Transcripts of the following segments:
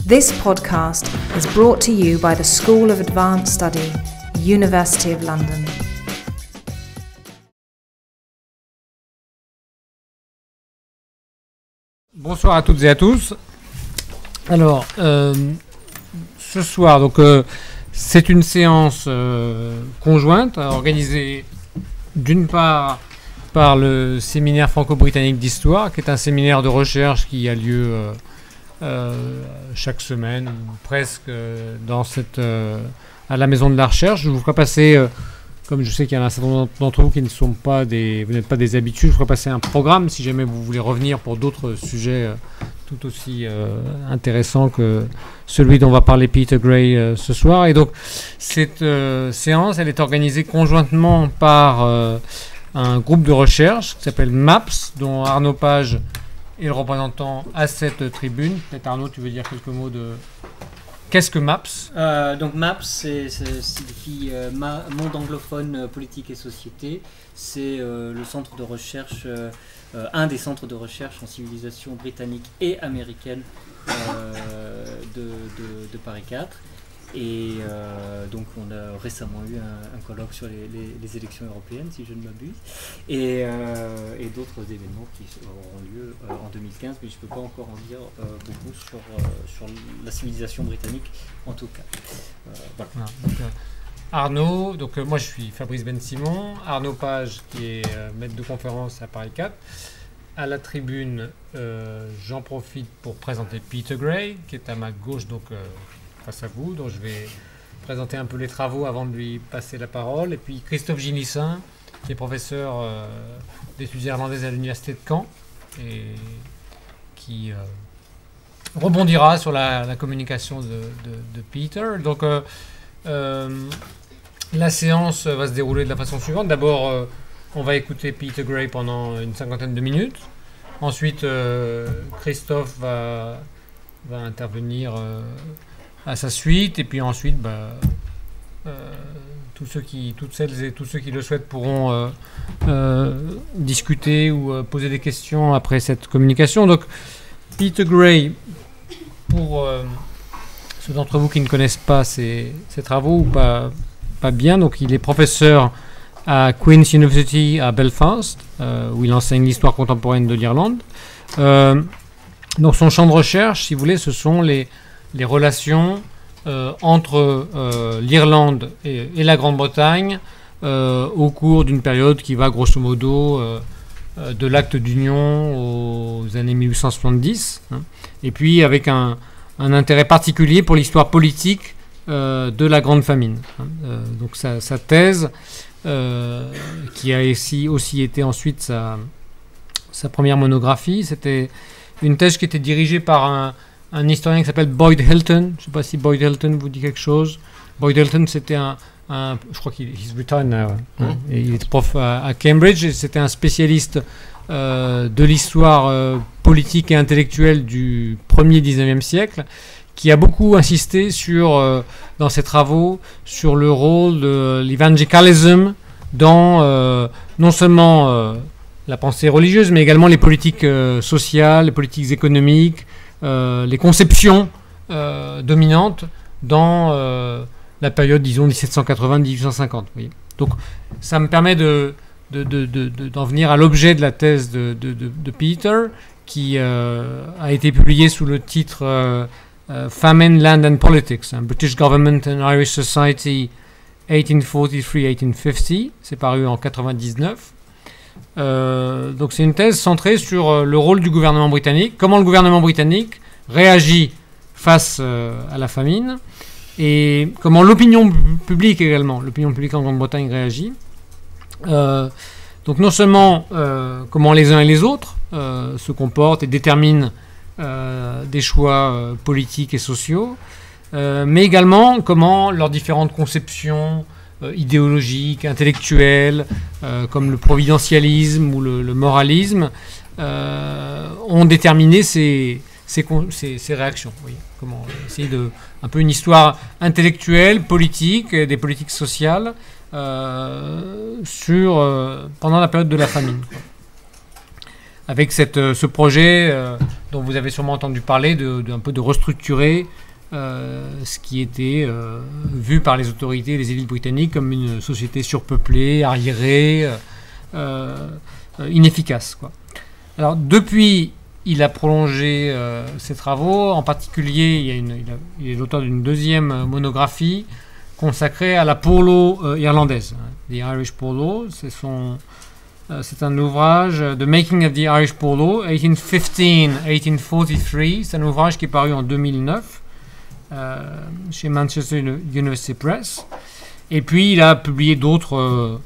This podcast is brought to you by the School of Advanced Study, University of London. Bonsoir à toutes et à tous. Alors, ce soir, donc, c'est une séance conjointe organisée d'une part par le séminaire franco-britannique d'histoire, qui est un séminaire de recherche qui a lieu chaque semaine, ou presque, à la Maison de la Recherche. Je vous ferai passer, comme je sais qu'il y en a un certain nombre d'entre vous qui ne sont pas vous n'êtes pas des habitués, je vous ferai passer un programme si jamais vous voulez revenir pour d'autres sujets tout aussi intéressants que celui dont va parler Peter Gray ce soir. Et donc, cette séance, elle est organisée conjointement par un groupe de recherche qui s'appelle MAPS, dont Arnaud Page est le représentant à cette tribune. Peut-être Arnaud, tu veux dire quelques mots de... Qu'est-ce que MAPS? Donc MAPS, signifie Monde anglophone, politique et société. C'est le centre de recherche, un des centres de recherche en civilisation britannique et américaine de Paris 4. Et donc on a récemment eu un colloque sur les élections européennes, si je ne m'abuse, et d'autres événements qui auront lieu en 2015, mais je ne peux pas encore en dire beaucoup sur la civilisation britannique en tout cas. Voilà. Donc, Arnaud, donc moi je suis Fabrice Ben-Simon, Arnaud Page qui est maître de conférence à Paris 4. À la tribune, j'en profite pour présenter Peter Gray, qui est à ma gauche, donc face à vous, dont je vais présenter un peu les travaux avant de lui passer la parole. Et puis Christophe Ginissin, qui est professeur d'études irlandaises à l'université de Caen et qui rebondira sur la communication de Peter. Donc la séance va se dérouler de la façon suivante. D'abord, on va écouter Peter Gray pendant une cinquantaine de minutes. Ensuite, Christophe va intervenir à sa suite, et puis ensuite toutes celles et tous ceux qui le souhaitent pourront discuter ou poser des questions après cette communication. Donc Peter Gray, pour ceux d'entre vous qui ne connaissent pas ses travaux ou pas bien, donc il est professeur à Queen's University à Belfast, où il enseigne l'histoire contemporaine de l'Irlande. Donc son champ de recherche, si vous voulez, ce sont les relations entre l'Irlande et la Grande-Bretagne au cours d'une période qui va grosso modo de l'acte d'union aux années 1870, hein, et puis avec un intérêt particulier pour l'histoire politique de la Grande Famine. Hein. Donc sa thèse, qui a aussi été ensuite sa première monographie, c'était une thèse qui était dirigée par un historien qui s'appelle Boyd Hilton. Je ne sais pas si Boyd Hilton vous dit quelque chose. Boyd Hilton, c'était je crois qu'il est retired now. Hein, et il est prof à Cambridge, et c'était un spécialiste de l'histoire politique et intellectuelle du 1er 19e siècle, qui a beaucoup insisté dans ses travaux sur le rôle de l'évangélisme dans non seulement la pensée religieuse, mais également les politiques sociales, les politiques économiques, les conceptions dominantes dans la période, disons, 1780-1850. Donc ça me permet d'en venir à l'objet de la thèse de Peter, qui a été publiée sous le titre Famine, Land and Politics, British Government and Irish Society 1843-1850. C'est paru en 1999. Donc c'est une thèse centrée sur le rôle du gouvernement britannique, comment le gouvernement britannique réagit face à la famine, et comment l'opinion publique également, l'opinion publique en Grande-Bretagne réagit. Donc non seulement comment les uns et les autres se comportent et déterminent des choix politiques et sociaux, mais également comment leurs différentes conceptions idéologiques, intellectuelles, comme le providentialisme ou le moralisme, ont déterminé ces réactions. Comment essayer un peu une histoire intellectuelle, politique, des politiques sociales pendant la période de la famine. Avec ce projet dont vous avez sûrement entendu parler, un peu de restructurer ce qui était vu par les autorités et les élites britanniques comme une société surpeuplée, arriérée, inefficace, quoi. Alors depuis, il a prolongé ses travaux. En particulier, il est l'auteur d'une deuxième monographie consacrée à la Poor Law irlandaise, The Irish Poor Law. C'est un ouvrage, The Making of the Irish Poor Law, 1815-1843. C'est un ouvrage qui est paru en 2009 chez Manchester University Press. Et puis, il a publié d'autres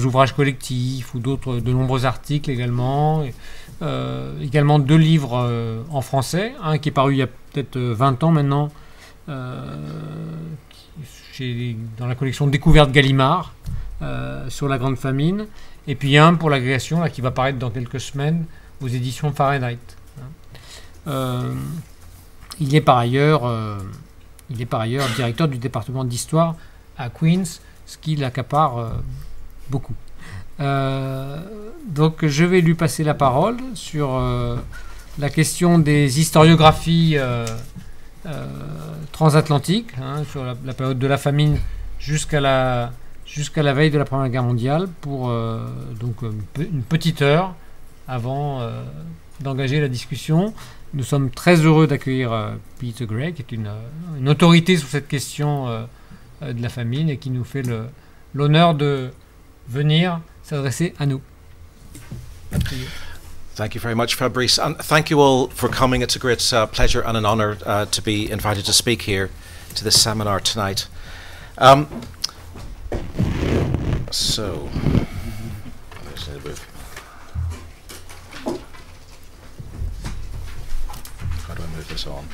ouvrages collectifs ou de nombreux articles également. Également 2 livres en français. Un qui est paru il y a peut-être 20 ans maintenant, dans la collection Découverte Gallimard, sur la Grande Famine. Et puis un pour l'agrégation là, qui va paraître dans quelques semaines aux éditions Fahrenheit. Il est par ailleurs directeur du département d'histoire à Queen's, ce qui l'accapare beaucoup. Donc je vais lui passer la parole sur la question des historiographies transatlantiques, sur la période de la famine jusqu'à la veille de la Première Guerre mondiale, pour donc une petite heure avant d'engager la discussion. Nous sommes très heureux d'accueillir Peter Gray, qui est une autorité sur cette question de la famine et qui nous fait l'honneur de venir s'adresser à nous. Thank you very much, Fabrice, and thank you all for coming. It's a great pleasure and an honor to be invited to speak here to this seminar tonight. So, how do I move this on?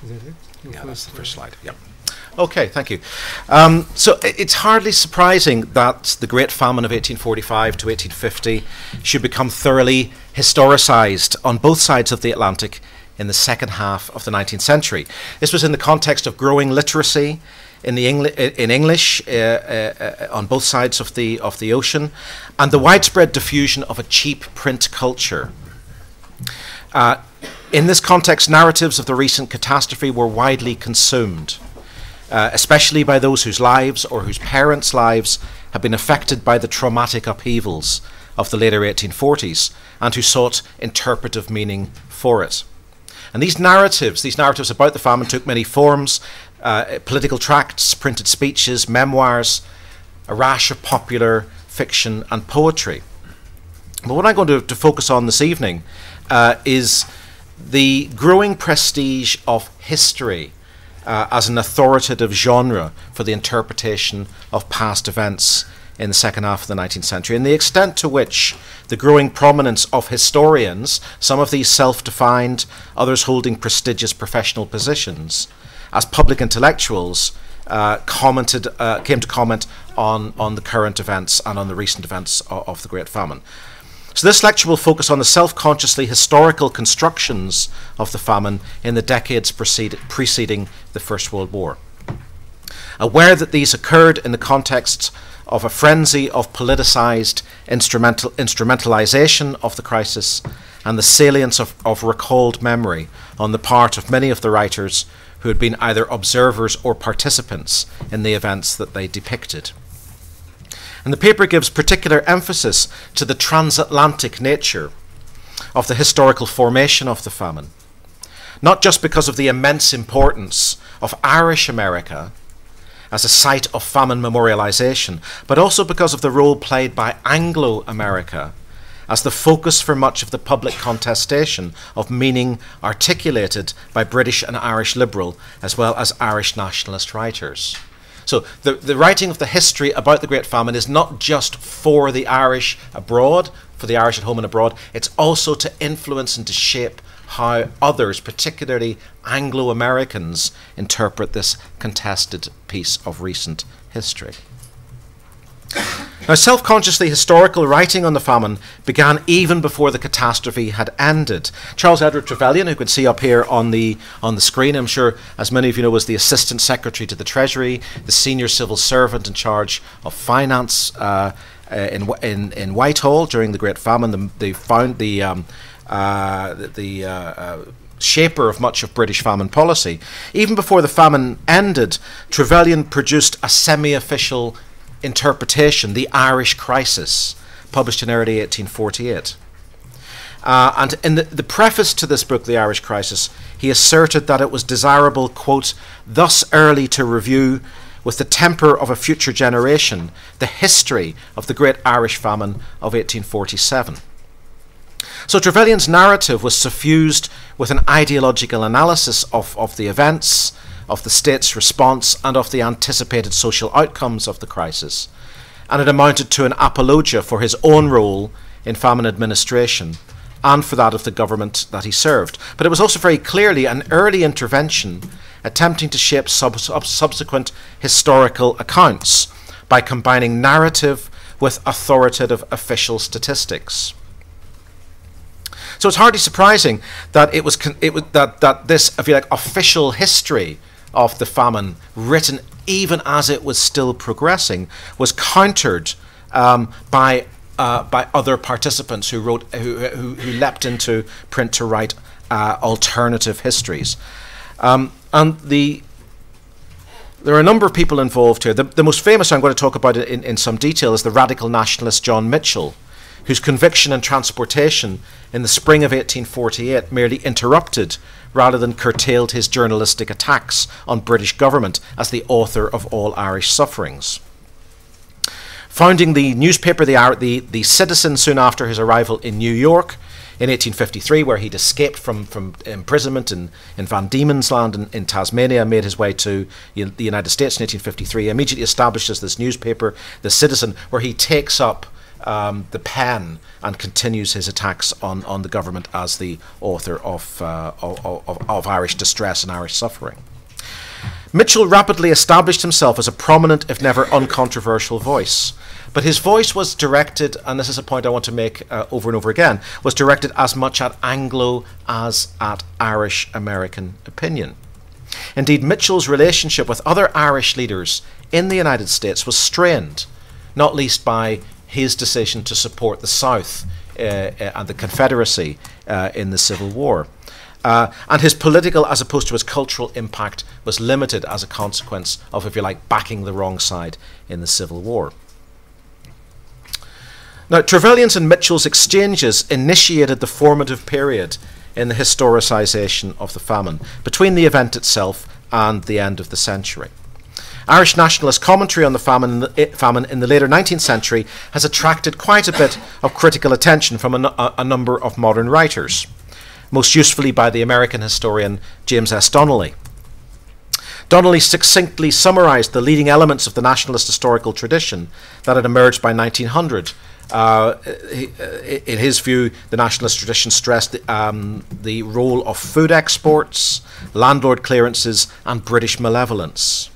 Is that it? Yeah, that's the first slide. Yeah. Okay, thank you. So it's hardly surprising that the Great Famine of 1845 to 1850 should become thoroughly historicized on both sides of the Atlantic in the second half of the 19th century. This was in the context of growing literacy in English on both sides of the ocean, and the widespread diffusion of a cheap print culture. In this context, narratives of the recent catastrophe were widely consumed, especially by those whose lives or whose parents' lives had been affected by the traumatic upheavals of the later 1840s and who sought interpretive meaning for it. And these narratives about the famine took many forms: political tracts, printed speeches, memoirs, a rash of popular fiction and poetry. But what I'm going to focus on this evening is the growing prestige of history as an authoritative genre for the interpretation of past events in the second half of the 19th century, and the extent to which the growing prominence of historians, some of these self-defined, others holding prestigious professional positions, as public intellectuals, came to comment on the current events and on the recent events of the Great Famine. So this lecture will focus on the self-consciously historical constructions of the famine in the decades preceding the First World War. Aware that these occurred in the context of a frenzy of politicized instrumentalisation of the crisis and the salience of recalled memory on the part of many of the writers who had been either observers or participants in the events that they depicted. And the paper gives particular emphasis to the transatlantic nature of the historical formation of the famine, not just because of the immense importance of Irish America as a site of famine memorialisation, but also because of the role played by Anglo-America as the focus for much of the public contestation of meaning articulated by British and Irish liberal as well as Irish nationalist writers. So the writing of the history about the Great Famine is not just for the Irish abroad, for the Irish at home and abroad, it's also to influence and to shape how others, particularly Anglo-Americans, interpret this contested piece of recent history. Now, self-consciously historical writing on the famine began even before the catastrophe had ended. Charles Edward Trevelyan, who you can see up here on the screen, I'm sure, as many of you know, was the Assistant Secretary to the Treasury, the senior civil servant in charge of finance in Whitehall during the Great Famine. The shaper of much of British famine policy. Even before the famine ended, Trevelyan produced a semi-official interpretation, The Irish Crisis, published in early 1848. And in the preface to this book, The Irish Crisis, he asserted that it was desirable, quote, thus early to review with the temper of a future generation the history of the Great Irish Famine of 1847. So Trevelyan's narrative was suffused with an ideological analysis of the events, of the state's response, and of the anticipated social outcomes of the crisis. And it amounted to an apologia for his own role in famine administration and for that of the government that he served. But it was also very clearly an early intervention attempting to shape subsequent historical accounts by combining narrative with authoritative official statistics. So it's hardly surprising that that this, if you like, official history of the famine, written even as it was still progressing, was countered by other participants who leapt into print to write alternative histories, and there are a number of people involved here. The most famous I'm going to talk about in some detail is the radical nationalist John Mitchell, whose conviction and transportation in the spring of 1848 merely interrupted rather than curtailed his journalistic attacks on British government as the author of all Irish sufferings. Founding the newspaper the Citizen soon after his arrival in New York in 1853, where he'd escaped from imprisonment in Van Diemen's Land in Tasmania, made his way to the United States in 1853, immediately establishes this newspaper, the Citizen, where he takes up the pen and continues his attacks on the government as the author of Irish distress and Irish suffering. Mitchell rapidly established himself as a prominent, if never uncontroversial voice. But his voice was directed, and this is a point I want to make over and over again, was directed as much at Anglo as at Irish American opinion. Indeed, Mitchell's relationship with other Irish leaders in the United States was strained, not least by his decision to support the South and the Confederacy in the Civil War. And his political as opposed to his cultural impact was limited as a consequence of, if you like, backing the wrong side in the Civil War. Now, Trevelyan's and Mitchell's exchanges initiated the formative period in the historicization of the famine, between the event itself and the end of the century. Irish nationalist commentary on the famine in the later 19th century has attracted quite a bit of critical attention from a number of modern writers, most usefully by the American historian James S. Donnelly. Donnelly succinctly summarized the leading elements of the nationalist historical tradition that had emerged by 1900. In his view, the nationalist tradition stressed the role of food exports, landlord clearances, and British malevolence.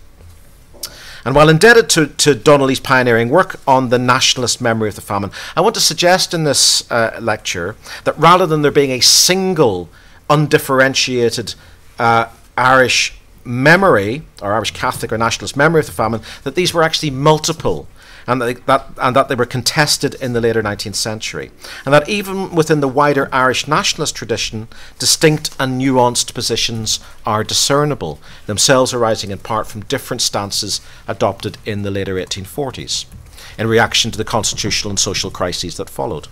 And while indebted to Donnelly's pioneering work on the nationalist memory of the famine, I want to suggest in this lecture that rather than there being a single undifferentiated Irish memory, or Irish Catholic or nationalist memory of the famine, that these were actually multiple, and that they were contested in the later 19th century. And that even within the wider Irish nationalist tradition, distinct and nuanced positions are discernible, themselves arising in part from different stances adopted in the later 1840s, in reaction to the constitutional and social crises that followed.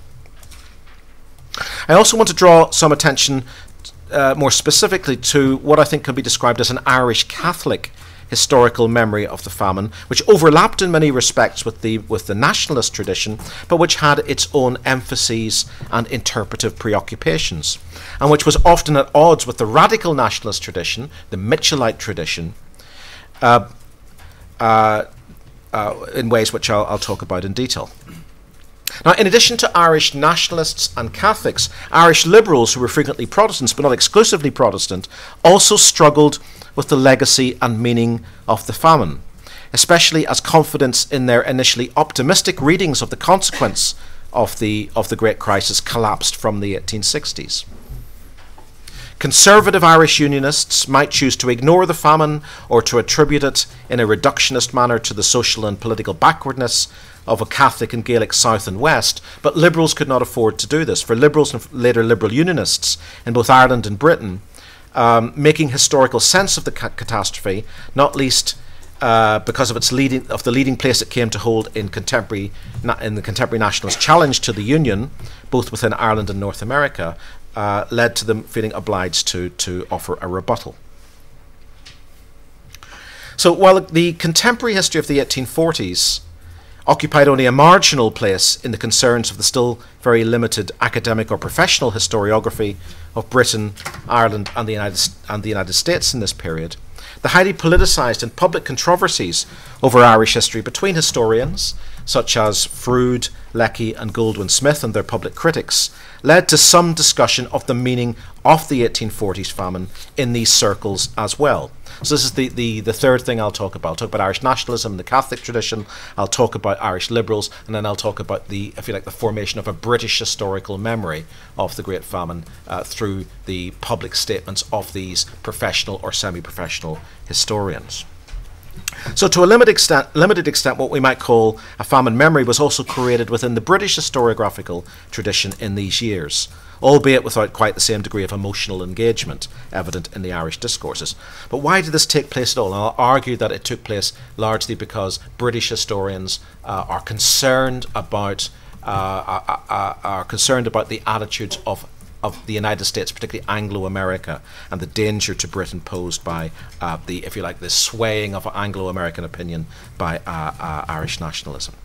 I also want to draw some attention more specifically to what I think can be described as an Irish Catholic historical memory of the famine, which overlapped in many respects with the nationalist tradition, but which had its own emphases and interpretive preoccupations, and which was often at odds with the radical nationalist tradition, the Mitchellite tradition, in ways which I'll talk about in detail. Now, in addition to Irish nationalists and Catholics, Irish liberals, who were frequently Protestants but not exclusively Protestant, also struggled with the legacy and meaning of the famine, especially as confidence in their initially optimistic readings of the consequence of the Great Crisis collapsed from the 1860s. Conservative Irish Unionists might choose to ignore the famine or to attribute it in a reductionist manner to the social and political backwardness of a Catholic and Gaelic South and West, but Liberals could not afford to do this. For Liberals and later Liberal Unionists in both Ireland and Britain, making historical sense of the catastrophe, not least because of the leading place it came to hold in the contemporary nationalist challenge to the Union, both within Ireland and North America, led to them feeling obliged to offer a rebuttal. So while the contemporary history of the 1840s occupied only a marginal place in the concerns of the still very limited academic or professional historiography of Britain, Ireland and the United States in this period, the highly politicised and public controversies over Irish history between historians such as Froude, Lecky and Goldwin Smith and their public critics led to some discussion of the meaning of the 1840s famine in these circles as well. So this is the third thing I'll talk about. I'll talk about Irish nationalism, the Catholic tradition, I'll talk about Irish liberals, and then I'll talk about the formation of a British historical memory of the Great Famine through the public statements of these professional or semi-professional historians. So to a limited extent, what we might call a famine memory was also created within the British historiographical tradition in these years, albeit without quite the same degree of emotional engagement evident in the Irish discourses. But why did this take place at all? And I'll argue that it took place largely because British historians are concerned about the attitudes of the United States, particularly Anglo-America, and the danger to Britain posed by the swaying of Anglo-American opinion by Irish nationalism.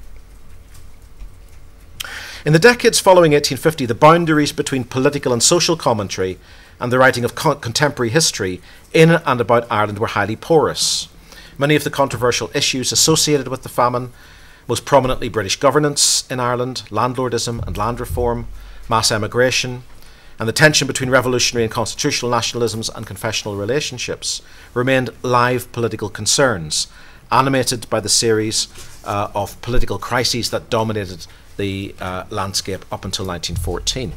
In the decades following 1850, the boundaries between political and social commentary and the writing of contemporary history in and about Ireland were highly porous. Many of the controversial issues associated with the famine, most prominently British governance in Ireland, landlordism and land reform, mass emigration, and the tension between revolutionary and constitutional nationalisms and confessional relationships, remained live political concerns, animated by the series of political crises that dominated the landscape up until 1914.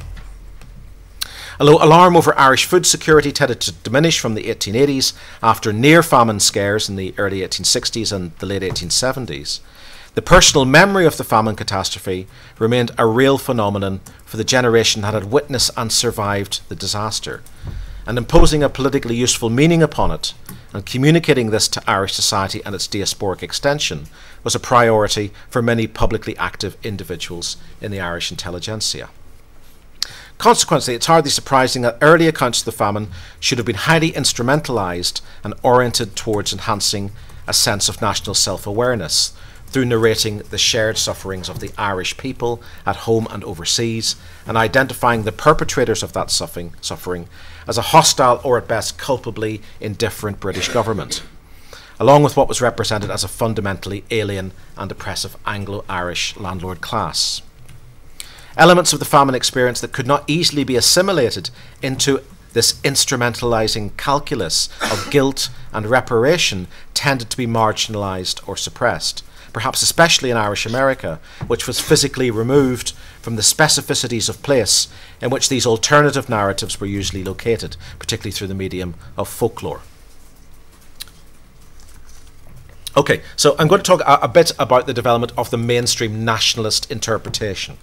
Although alarm over Irish food security tended to diminish from the 1880s after near-famine scares in the early 1860s and the late 1870s, the personal memory of the famine catastrophe remained a real phenomenon for the generation that had witnessed and survived the disaster, and imposing a politically useful meaning upon it and communicating this to Irish society and its diasporic extension was a priority for many publicly active individuals in the Irish intelligentsia. Consequently, it's hardly surprising that early accounts of the famine should have been highly instrumentalised and oriented towards enhancing a sense of national self-awareness through narrating the shared sufferings of the Irish people at home and overseas, and identifying the perpetrators of that suffering as a hostile or at best culpably indifferent British government, along with what was represented as a fundamentally alien and oppressive Anglo-Irish landlord class. Elements of the famine experience that could not easily be assimilated into this instrumentalising calculus of guilt and reparation tended to be marginalised or suppressed, perhaps especially in Irish America, which was physically removed from the specificities of place in which these alternative narratives were usually located, particularly through the medium of folklore. Okay, so I'm going to talk a bit about the development of the mainstream nationalist interpretation.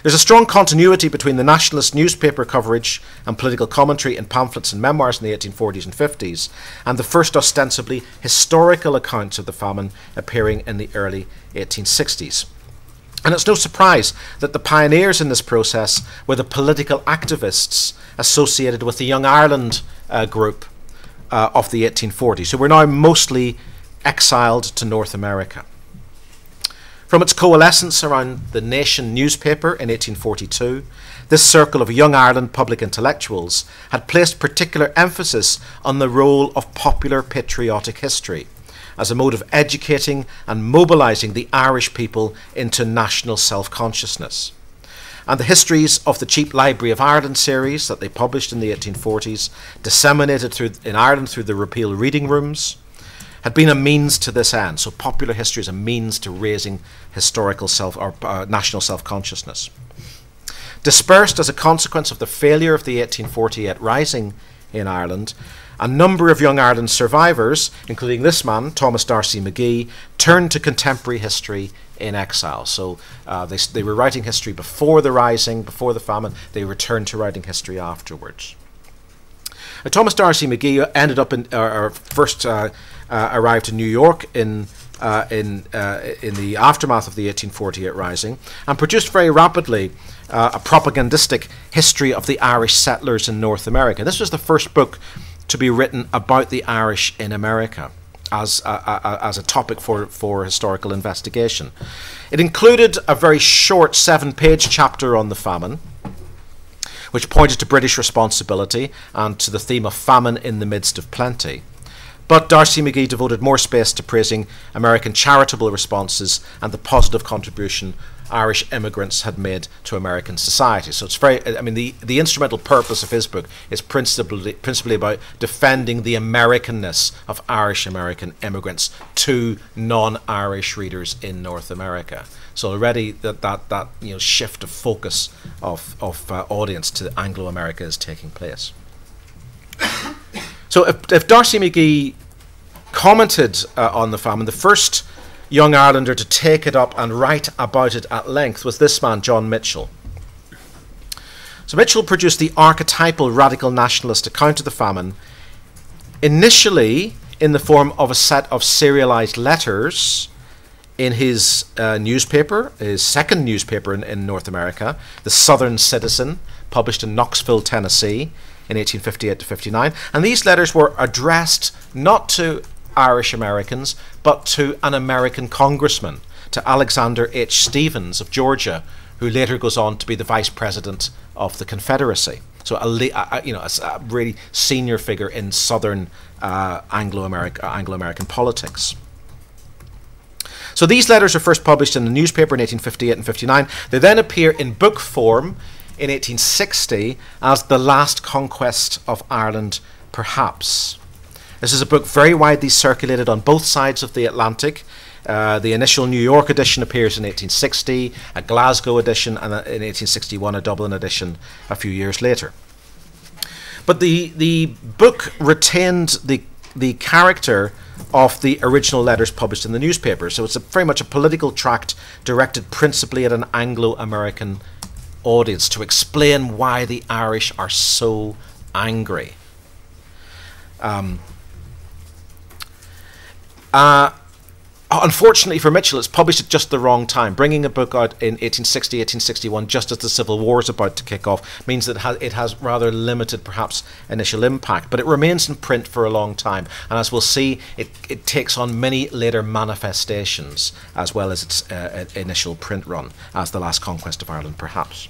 There's a strong continuity between the nationalist newspaper coverage and political commentary in pamphlets and memoirs in the 1840s and 50s, and the first ostensibly historical accounts of the famine appearing in the early 1860s. And it's no surprise that the pioneers in this process were the political activists associated with the Young Ireland group of the 1840s, who were now mostly exiled to North America. From its coalescence around the Nation newspaper in 1842, this circle of Young Ireland public intellectuals had placed particular emphasis on the role of popular patriotic history as a mode of educating and mobilising the Irish people into national self-consciousness. And the histories of the Cheap Library of Ireland series that they published in the 1840s, disseminated in Ireland through the repeal reading rooms, had been a means to this end. So popular history is a means to raising historical national self-consciousness. Dispersed as a consequence of the failure of the 1848 Rising in Ireland, a number of young Ireland survivors, including this man, Thomas D'Arcy McGee, turned to contemporary history in exile. So they were writing history before the Rising, before the famine. They returned to writing history afterwards. Thomas D'Arcy McGee ended up first arrived in New York in the aftermath of the 1848 Rising, and produced very rapidly a propagandistic history of the Irish settlers in North America. This was the first book to be written about the Irish in America as a topic for historical investigation. It included a very short 7-page chapter on the famine, which pointed to British responsibility and to the theme of famine in the midst of plenty. But D'Arcy McGee devoted more space to praising American charitable responses and the positive contribution Irish immigrants had made to American society. So it's very, I mean, the instrumental purpose of his book is principally about defending the Americanness of Irish American immigrants to non-Irish readers in North America. So already that shift of focus of audience to Anglo-America is taking place. So if D'Arcy McGee commented on the famine, the first young Irelander to take it up and write about it at length was this man, John Mitchell. So Mitchell produced the archetypal radical nationalist account of the famine, initially in the form of a set of serialized letters in his newspaper, his second newspaper in North America, the Southern Citizen, published in Knoxville, Tennessee in 1858 to 59. And these letters were addressed not to Irish Americans, but to an American congressman, to Alexander H. Stevens of Georgia, who later goes on to be the vice president of the Confederacy. So a really senior figure in Southern Anglo-American politics. So these letters are first published in the newspaper in 1858 and 59. They then appear in book form in 1860 as The Last Conquest of Ireland, Perhaps. This is a book very widely circulated on both sides of the Atlantic. The initial New York edition appears in 1860, a Glasgow edition, and in 1861 a Dublin edition a few years later. But the book retained the character of the original letters published in the newspaper. So it's very much a political tract directed principally at an Anglo-American audience to explain why the Irish are so angry. Unfortunately for Mitchell, it's published at just the wrong time. Bringing a book out in 1860, 1861, just as the Civil War is about to kick off, means that it has rather limited, perhaps, initial impact. But it remains in print for a long time. And as we'll see, it takes on many later manifestations, as well as its initial print run, as The Last Conquest of Ireland, Perhaps.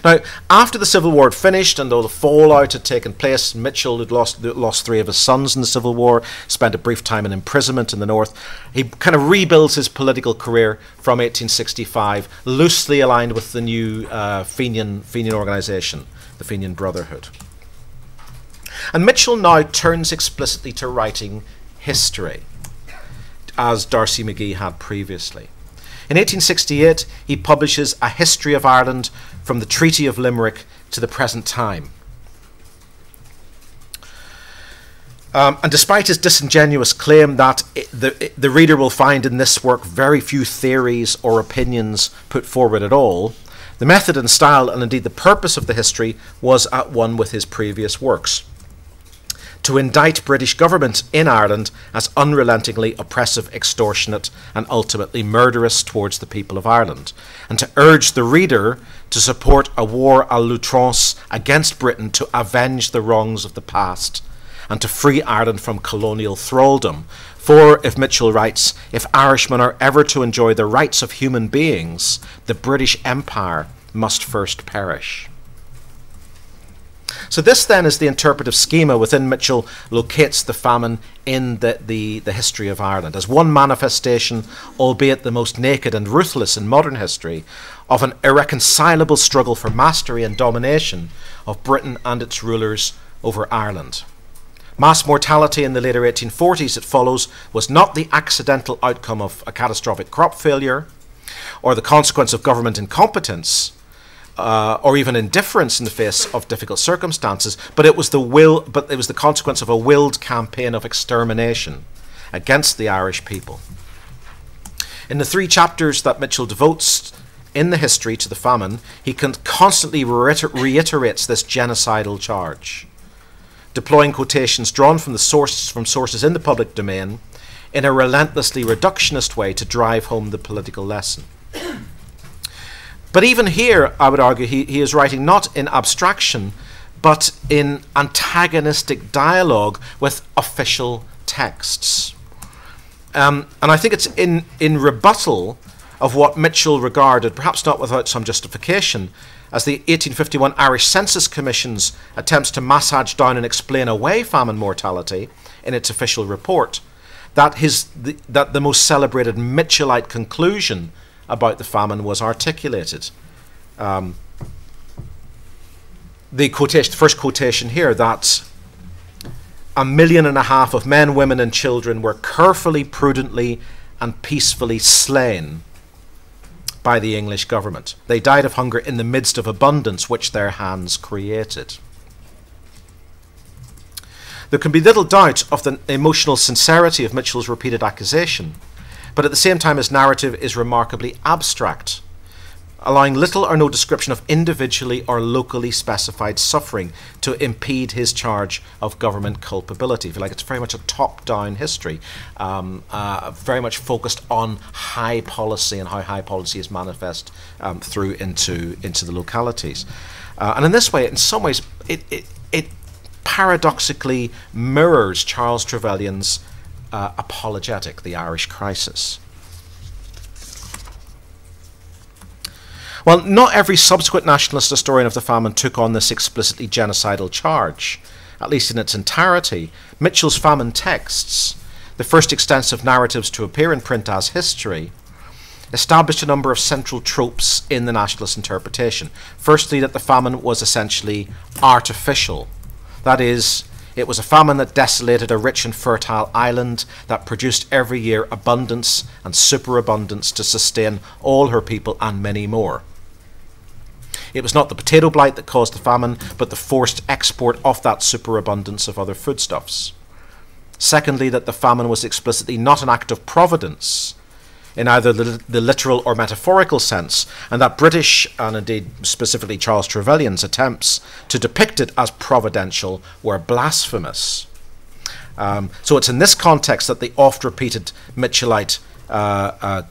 Now, after the Civil War had finished, and though the fallout had taken place, Mitchell had lost 3 of his sons in the Civil War, spent a brief time in imprisonment in the North. He kind of rebuilds his political career from 1865, loosely aligned with the new Fenian organisation, the Fenian Brotherhood. And Mitchell now turns explicitly to writing history, as D'Arcy McGee had previously. In 1868, he publishes A History of Ireland from the Treaty of Limerick to the present time. And despite his disingenuous claim that the reader will find in this work very few theories or opinions put forward at all, the method and style, and indeed the purpose of the history, was at one with his previous works: to indict British government in Ireland as unrelentingly oppressive, extortionate, and ultimately murderous towards the people of Ireland, and to urge the reader to support a war à l'outrance against Britain to avenge the wrongs of the past, and to free Ireland from colonial thraldom. For, if Mitchell writes, if Irishmen are ever to enjoy the rights of human beings, the British Empire must first perish. So this then is the interpretive schema within Mitchell locates the famine in the history of Ireland as one manifestation, albeit the most naked and ruthless in modern history, of an irreconcilable struggle for mastery and domination of Britain and its rulers over Ireland. Mass mortality in the later 1840s, it follows, was not the accidental outcome of a catastrophic crop failure or the consequence of government incompetence or even indifference in the face of difficult circumstances, but it was the consequence of a willed campaign of extermination against the Irish people. In the 3 chapters that Mitchell devotes in the history to the famine, he constantly reiterates this genocidal charge, deploying quotations drawn from sources in the public domain in a relentlessly reductionist way to drive home the political lesson. But even here, I would argue, he is writing not in abstraction, but in antagonistic dialogue with official texts. And I think it's in rebuttal of what Mitchell regarded, perhaps not without some justification, as the 1851 Irish Census Commission's attempts to massage down and explain away famine mortality in its official report, that the most celebrated Mitchellite conclusion about the famine was articulated. The first quotation here, that 1.5 million of men, women and children were carefully, prudently and peacefully slain by the English government. They died of hunger in the midst of abundance which their hands created. There can be little doubt of the emotional sincerity of Mitchell's repeated accusation, but at the same time his narrative is remarkably abstract, allowing little or no description of individually or locally specified suffering to impede his charge of government culpability. I feel like it's very much a top-down history, very much focused on high policy and how high policy is manifest through into the localities. And in this way, in some ways, it paradoxically mirrors Charles Trevelyan's apologetic, The Irish Crisis. Well, not every subsequent nationalist historian of the famine took on this explicitly genocidal charge, at least in its entirety. Mitchell's famine texts, the first extensive narratives to appear in print as history, established a number of central tropes in the nationalist interpretation. Firstly, that the famine was essentially artificial. That is, it was a famine that desolated a rich and fertile island that produced every year abundance and superabundance to sustain all her people and many more. It was not the potato blight that caused the famine, but the forced export of that superabundance of other foodstuffs. Secondly, that the famine was explicitly not an act of providence in either the literal or metaphorical sense, and that British, and indeed specifically Charles Trevelyan's, attempts to depict it as providential were blasphemous. So it's in this context that the oft-repeated Mitchellite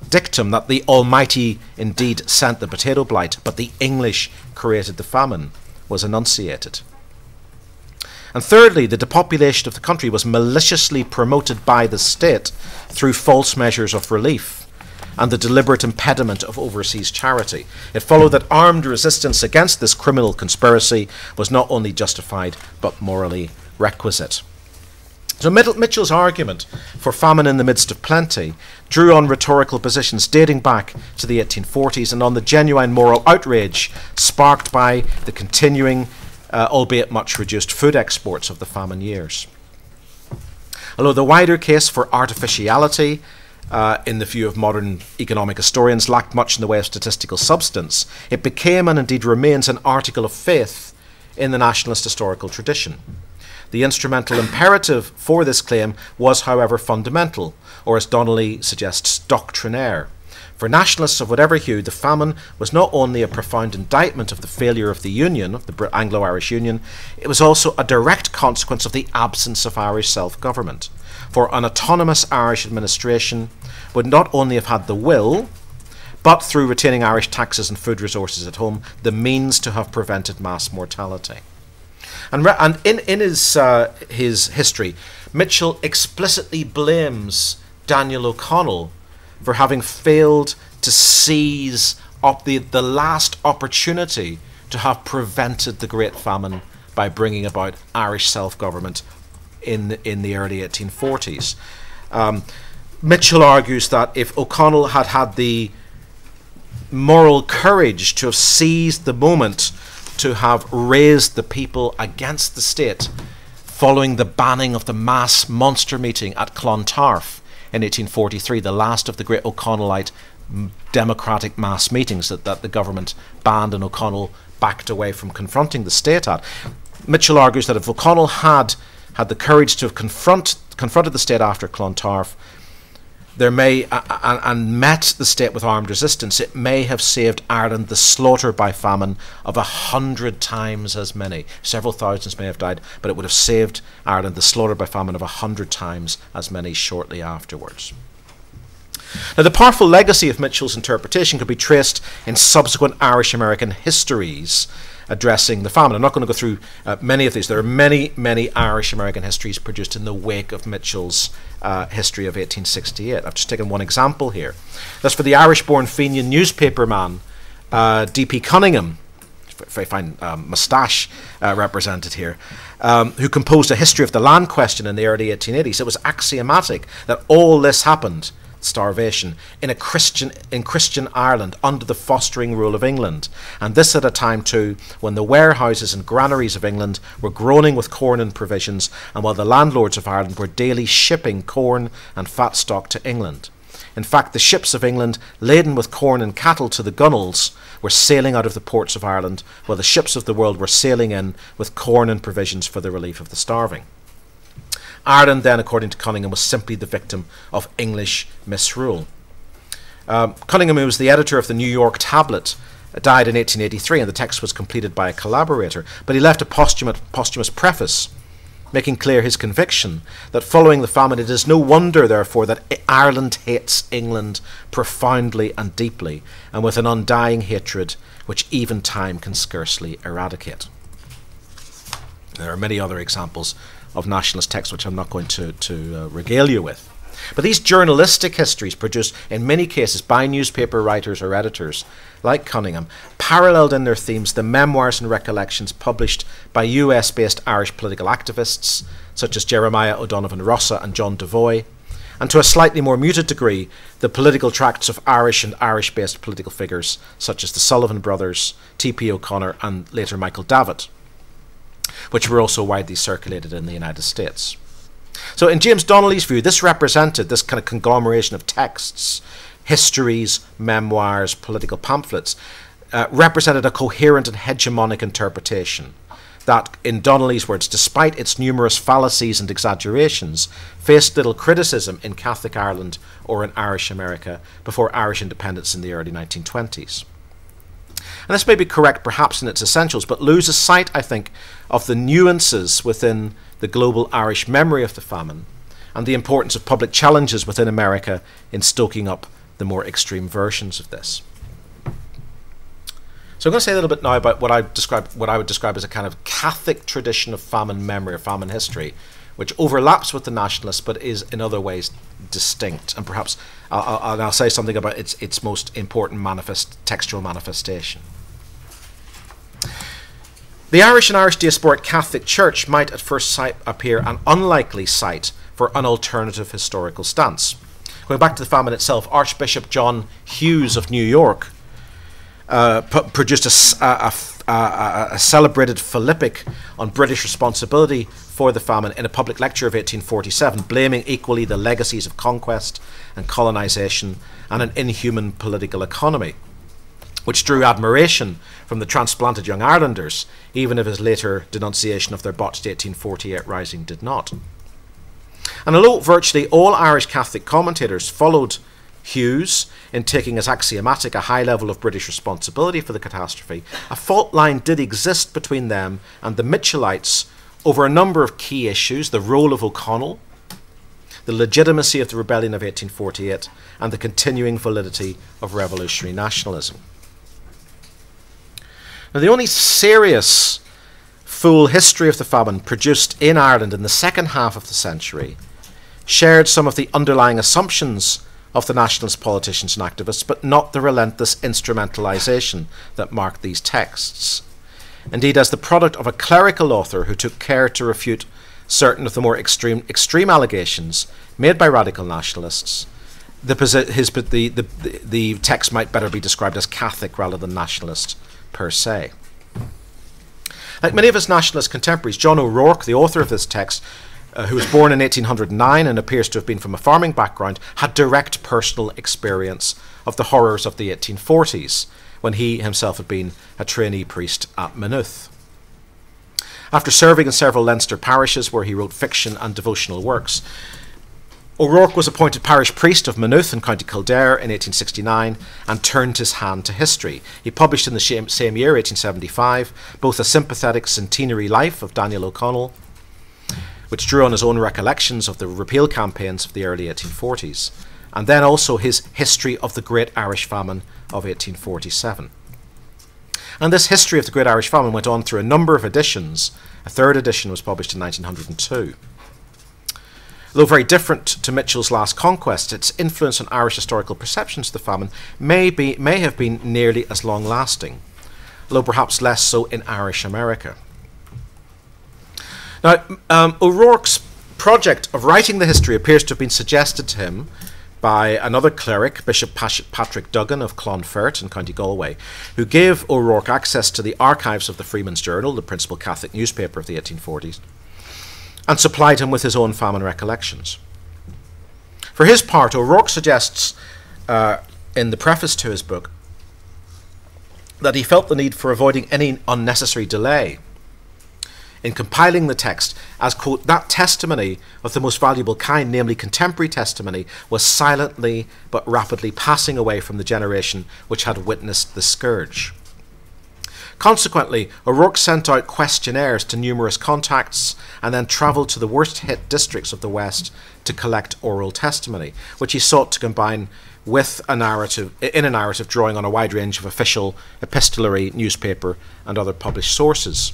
dictum that the Almighty indeed sent the potato blight, but the English created the famine, was enunciated. And thirdly, the depopulation of the country was maliciously promoted by the state through false measures of relief and the deliberate impediment of overseas charity. It followed that armed resistance against this criminal conspiracy was not only justified but morally requisite. So Mitchell's argument for famine in the midst of plenty drew on rhetorical positions dating back to the 1840s and on the genuine moral outrage sparked by the continuing, albeit much reduced, food exports of the famine years. Although the wider case for artificiality, in the view of modern economic historians, lacked much in the way of statistical substance, it became and indeed remains an article of faith in the nationalist historical tradition. The instrumental imperative for this claim was, however, fundamental, or as Donnelly suggests, doctrinaire. For nationalists of whatever hue, the famine was not only a profound indictment of the failure of the Union, of the Anglo-Irish Union, it was also a direct consequence of the absence of Irish self-government. For an autonomous Irish administration would not only have had the will, but through retaining Irish taxes and food resources at home, the means to have prevented mass mortality. And in his history, Mitchell explicitly blames Daniel O'Connell for having failed to seize up the last opportunity to have prevented the Great Famine by bringing about Irish self-government in the early 1840s. Mitchell argues that if O'Connell had had the moral courage to have seized the moment to have raised the people against the state following the banning of the mass monster meeting at Clontarf in 1843, the last of the great O'Connellite democratic mass meetings that the government banned and O'Connell backed away from confronting the state at. Mitchell argues that if O'Connell had the courage to have confronted the state after Clontarf, and met the state with armed resistance, it may have saved Ireland the slaughter by famine of 100 times as many. Several thousands may have died, but it would have saved Ireland the slaughter by famine of 100 times as many shortly afterwards. Now, the powerful legacy of Mitchell's interpretation could be traced in subsequent Irish-American histories addressing the famine. I'm not going to go through many of these. There are many, many Irish-American histories produced in the wake of Mitchell's history of 1868. I've just taken one example here. That's for the Irish-born Fenian newspaperman D.P. Cunningham, very fine moustache represented here, who composed a history of the land question in the early 1880s. It was axiomatic that all this happened, starvation, in Christian Ireland under the fostering rule of England, and this at a time too when the warehouses and granaries of England were groaning with corn and provisions, and while the landlords of Ireland were daily shipping corn and fat stock to England. In fact, the ships of England laden with corn and cattle to the gunwales were sailing out of the ports of Ireland, while the ships of the world were sailing in with corn and provisions for the relief of the starving. Ireland then, according to Cunningham, was simply the victim of English misrule. Cunningham, who was the editor of the New York Tablet, died in 1883, and the text was completed by a collaborator, but he left a posthumous preface making clear his conviction that following the famine, it is no wonder, therefore, that Ireland hates England profoundly and deeply, and with an undying hatred which even time can scarcely eradicate. There are many other examples of nationalist texts which I'm not going to regale you with. But these journalistic histories, produced in many cases by newspaper writers or editors like Cunningham, paralleled in their themes the memoirs and recollections published by US-based Irish political activists such as Jeremiah O'Donovan Rossa and John Devoy, and to a slightly more muted degree the political tracts of Irish and Irish-based political figures such as the Sullivan brothers, T.P. O'Connor and later Michael Davitt, which were also widely circulated in the United States. So in James Donnelly's view, this represented, this kind of conglomeration of texts, histories, memoirs, political pamphlets, represented a coherent and hegemonic interpretation that, in Donnelly's words, despite its numerous fallacies and exaggerations, faced little criticism in Catholic Ireland or in Irish America before Irish independence in the early 1920s. And this may be correct perhaps in its essentials, but loses sight, I think, of the nuances within the global Irish memory of the famine and the importance of public challenges within America in stoking up the more extreme versions of this. So I'm going to say a little bit now about what I would describe as a kind of Catholic tradition of famine memory or famine history, which overlaps with the nationalists but is in other ways distinct. And perhaps I'll say something about its most important textual manifestation. The Irish and Irish diasporic Catholic Church might at first sight appear an unlikely site for an alternative historical stance. Going back to the famine itself, Archbishop John Hughes of New York produced a celebrated philippic on British responsibility for the famine in a public lecture of 1847, blaming equally the legacies of conquest and colonisation and an inhuman political economy, which drew admiration from the transplanted young Irelanders, even if his later denunciation of their botched 1848 rising did not. And although virtually all Irish Catholic commentators followed Hughes in taking as axiomatic a high level of British responsibility for the catastrophe, a fault line did exist between them and the Mitchellites over a number of key issues: the role of O'Connell, the legitimacy of the rebellion of 1848, and the continuing validity of revolutionary nationalism. Now, the only serious full history of the famine produced in Ireland in the second half of the century shared some of the underlying assumptions of the nationalist politicians and activists, but not the relentless instrumentalisation that marked these texts. Indeed, as the product of a clerical author who took care to refute certain of the more extreme allegations made by radical nationalists, the text might better be described as Catholic rather than nationalist per se. Like many of his nationalist contemporaries, John O'Rourke, the author of this text, who was born in 1809 and appears to have been from a farming background, had direct personal experience of the horrors of the 1840s, when he himself had been a trainee priest at Maynooth. After serving in several Leinster parishes where he wrote fiction and devotional works, O'Rourke was appointed parish priest of Maynooth in County Kildare in 1869 and turned his hand to history. He published in the same year, 1875, both a sympathetic centenary life of Daniel O'Connell, which drew on his own recollections of the repeal campaigns of the early 1840s, and then also his History of the Great Irish Famine of 1847. And this history of the Great Irish Famine went on through a number of editions. A third edition was published in 1902. Though very different to Mitchell's Last Conquest, its influence on Irish historical perceptions of the famine may have been nearly as long-lasting, though perhaps less so in Irish America. Now, O'Rourke's project of writing the history appears to have been suggested to him by another cleric, Bishop Patrick Duggan of Clonfert in County Galway, who gave O'Rourke access to the archives of the Freeman's Journal, the principal Catholic newspaper of the 1840s, and supplied him with his own famine recollections. For his part, O'Rourke suggests in the preface to his book that he felt the need for avoiding any unnecessary delay in compiling the text, as, quote, that testimony of the most valuable kind, namely contemporary testimony, was silently but rapidly passing away from the generation which had witnessed the scourge. Consequently, O'Rourke sent out questionnaires to numerous contacts and then travelled to the worst-hit districts of the West to collect oral testimony, which he sought to combine with a narrative drawing on a wide range of official, epistolary, newspaper and other published sources,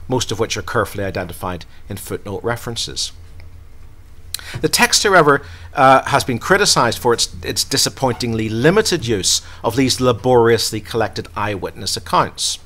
most of which are carefully identified in footnote references. The text, however, has been criticised for its disappointingly limited use of these laboriously collected eyewitness accounts.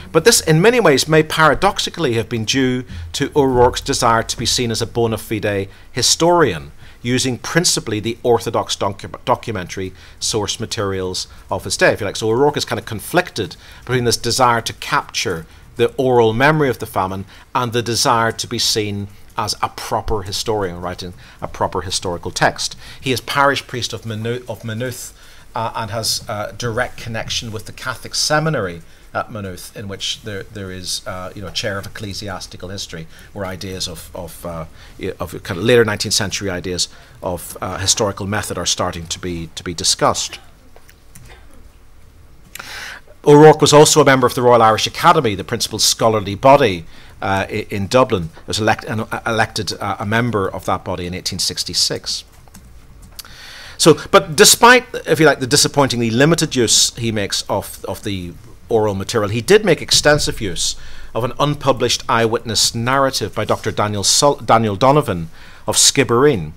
But this, in many ways, may paradoxically have been due to O'Rourke's desire to be seen as a bona fide historian, using principally the orthodox documentary source materials of his day, if you like. So O'Rourke is kind of conflicted between this desire to capture the oral memory of the famine and the desire to be seen as a proper historian, writing a proper historical text. He is parish priest of Maynooth and has a direct connection with the Catholic seminary at Maynooth, in which there is a chair of ecclesiastical history, where ideas of kind of later 19th century ideas of historical method are starting to be discussed. O'Rourke was also a member of the Royal Irish Academy, the principal scholarly body in Dublin. He was elected a member of that body in 1866. So, but despite, if you like, the disappointingly limited use he makes of the oral material, he did make extensive use of an unpublished eyewitness narrative by Dr. Daniel Donovan of Skibbereen,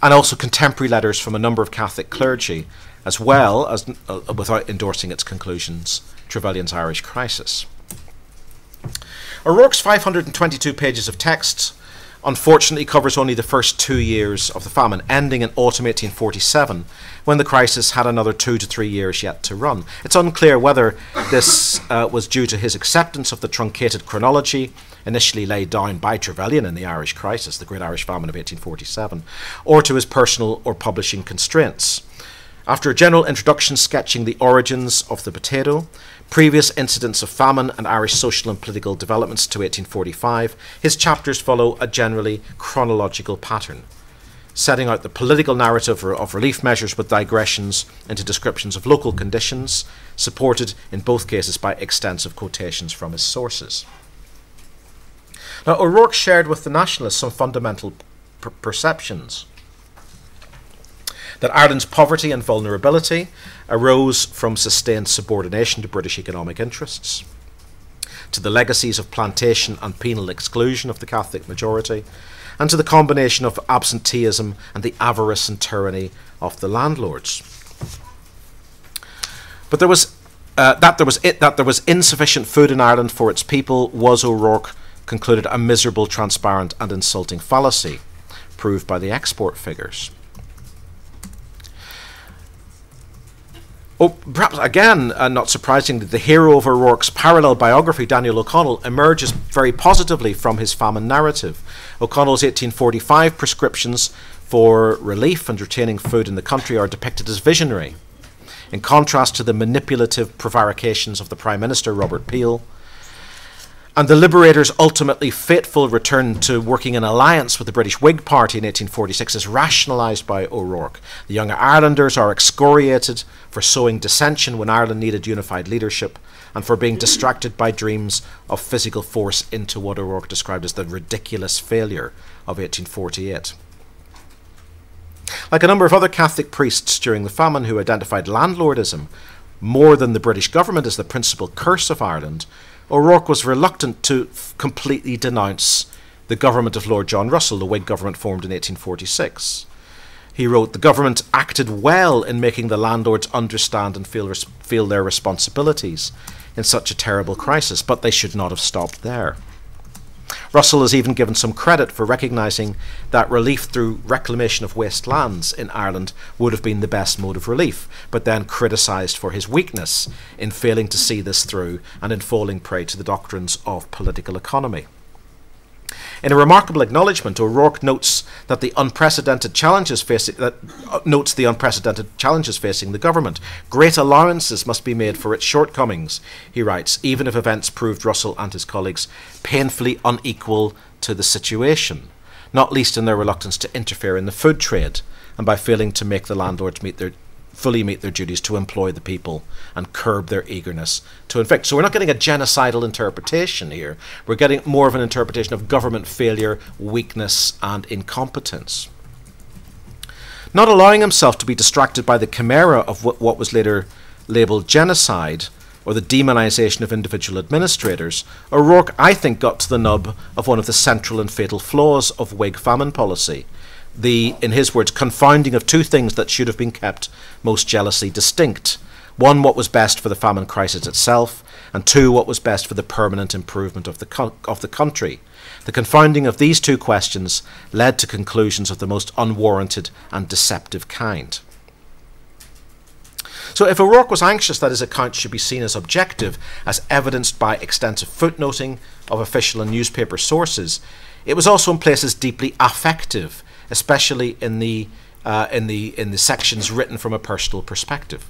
and also contemporary letters from a number of Catholic clergy, as well as, without endorsing its conclusions, Trevelyan's Irish Crisis. O'Rourke's 522 pages of text unfortunately covers only the first 2 years of the famine, ending in autumn 1847, when the crisis had another 2 to 3 years yet to run. It's unclear whether this was due to his acceptance of the truncated chronology initially laid down by Trevelyan in the Irish Crisis, the Great Irish Famine of 1847, or to his personal or publishing constraints. After a general introduction sketching the origins of the potato, previous incidents of famine and Irish social and political developments to 1845, his chapters follow a generally chronological pattern, setting out the political narrative of relief measures with digressions into descriptions of local conditions, supported in both cases by extensive quotations from his sources. Now, O'Rourke shared with the Nationalists some fundamental perceptions. That Ireland's poverty and vulnerability arose from sustained subordination to British economic interests, to the legacies of plantation and penal exclusion of the Catholic majority, and to the combination of absenteeism and the avarice and tyranny of the landlords. But that there was insufficient food in Ireland for its people was, O'Rourke concluded, a miserable, transparent and insulting fallacy, proved by the export figures. Oh, perhaps again, not surprisingly, the hero of O'Rourke's parallel biography, Daniel O'Connell, emerges very positively from his famine narrative. O'Connell's 1845 prescriptions for relief and retaining food in the country are depicted as visionary, in contrast to the manipulative prevarications of the Prime Minister, Robert Peel. And the Liberators' ultimately fateful return to working in alliance with the British Whig Party in 1846 is rationalised by O'Rourke. The Young Irelanders are excoriated for sowing dissension when Ireland needed unified leadership, and for being distracted by dreams of physical force into what O'Rourke described as the ridiculous failure of 1848. Like a number of other Catholic priests during the famine who identified landlordism more than the British government as the principal curse of Ireland, O'Rourke was reluctant to completely denounce the government of Lord John Russell, the Whig government formed in 1846. He wrote, "The government acted well in making the landlords understand and feel their responsibilities in such a terrible crisis, but they should not have stopped there." Russell is even given some credit for recognising that relief through reclamation of waste lands in Ireland would have been the best mode of relief, but then criticised for his weakness in failing to see this through and in falling prey to the doctrines of political economy. In a remarkable acknowledgement, O'Rourke notes that the unprecedented challenges facing the government. Great allowances must be made for its shortcomings, he writes, even if events proved Russell and his colleagues painfully unequal to the situation, not least in their reluctance to interfere in the food trade and by failing to make the landlords fully meet their duties to employ the people and curb their eagerness to evict. So we're not getting a genocidal interpretation here. We're getting more of an interpretation of government failure, weakness, and incompetence. Not allowing himself to be distracted by the chimera of what was later labelled genocide or the demonisation of individual administrators, O'Rourke, I think, got to the nub of one of the central and fatal flaws of Whig famine policy. The, in his words, confounding of two things that should have been kept most jealously distinct. One, what was best for the famine crisis itself, and two, what was best for the permanent improvement of the country. The confounding of these two questions led to conclusions of the most unwarranted and deceptive kind. So if O'Rourke was anxious that his account should be seen as objective, as evidenced by extensive footnoting of official and newspaper sources, it was also in places deeply affective, especially in the sections written from a personal perspective.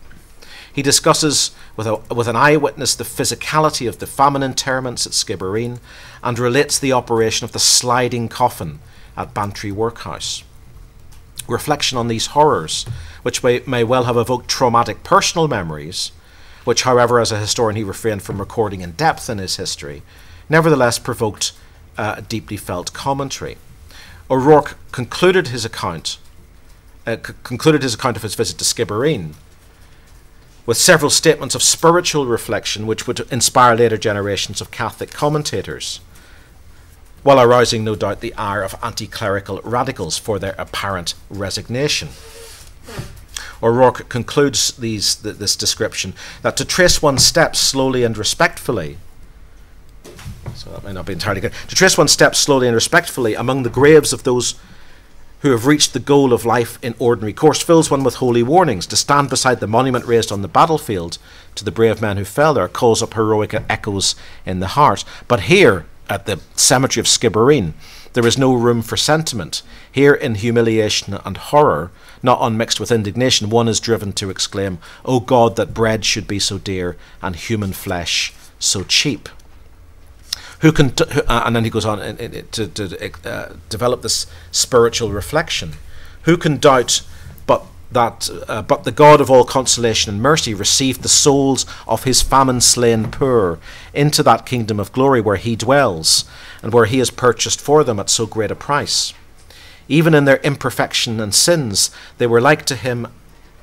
He discusses with an eyewitness the physicality of the famine interments at Skibbereen and relates the operation of the sliding coffin at Bantry Workhouse. Reflection on these horrors, which may well have evoked traumatic personal memories, which, however, as a historian he refrained from recording in depth in his history, nevertheless provoked a deeply felt commentary. O'Rourke concluded his account of his visit to Skibbereen with several statements of spiritual reflection which would inspire later generations of Catholic commentators, while arousing no doubt the ire of anti-clerical radicals for their apparent resignation. O'Rourke concludes this description that to trace one's steps slowly and respectfully, so that may not be entirely good, to trace one's steps slowly and respectfully among the graves of those who have reached the goal of life in ordinary course fills one with holy warnings. To stand beside the monument raised on the battlefield to the brave men who fell there calls up heroic echoes in the heart. But here, at the cemetery of Skibbereen, there is no room for sentiment. Here, in humiliation and horror, not unmixed with indignation, one is driven to exclaim, "O God, that bread should be so dear and human flesh so cheap." Who can and then he goes on to develop this spiritual reflection. Who can doubt but the God of all consolation and mercy received the souls of his famine-slain poor into that kingdom of glory where he dwells and where he has purchased for them at so great a price. Even in their imperfection and sins, they were like to him.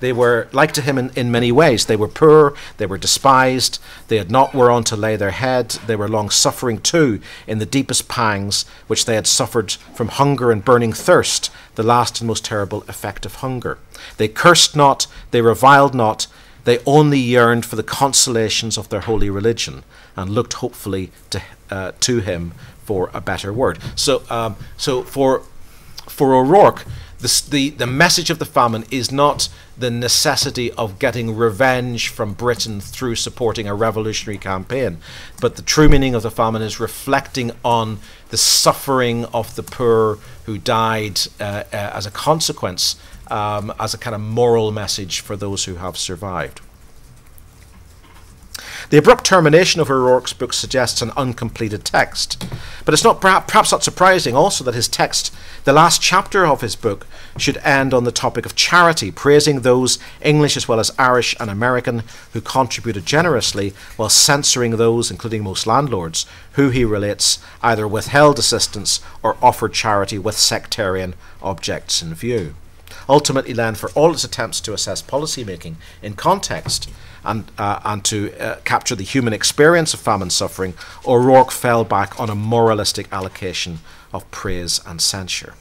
They were like to him in many ways. They were poor, they were despised, they had not whereon to lay their head, they were long-suffering too in the deepest pangs which they had suffered from hunger and burning thirst, the last and most terrible effect of hunger. They cursed not, they reviled not, they only yearned for the consolations of their holy religion and looked hopefully to him for a better word. So for O'Rourke, the message of the famine is not the necessity of getting revenge from Britain through supporting a revolutionary campaign, but the true meaning of the famine is reflecting on the suffering of the poor who died as a consequence, as a kind of moral message for those who have survived. The abrupt termination of O'Rourke's book suggests an uncompleted text, but it's not perhaps not surprising also that his text, the last chapter of his book, should end on the topic of charity, praising those, English as well as Irish and American, who contributed generously, while censoring those, including most landlords, who, he relates, either withheld assistance or offered charity with sectarian objects in view. Ultimately then, for all its attempts to assess policy making in context, and to capture the human experience of famine suffering, O'Rourke fell back on a moralistic allocation of praise and censure.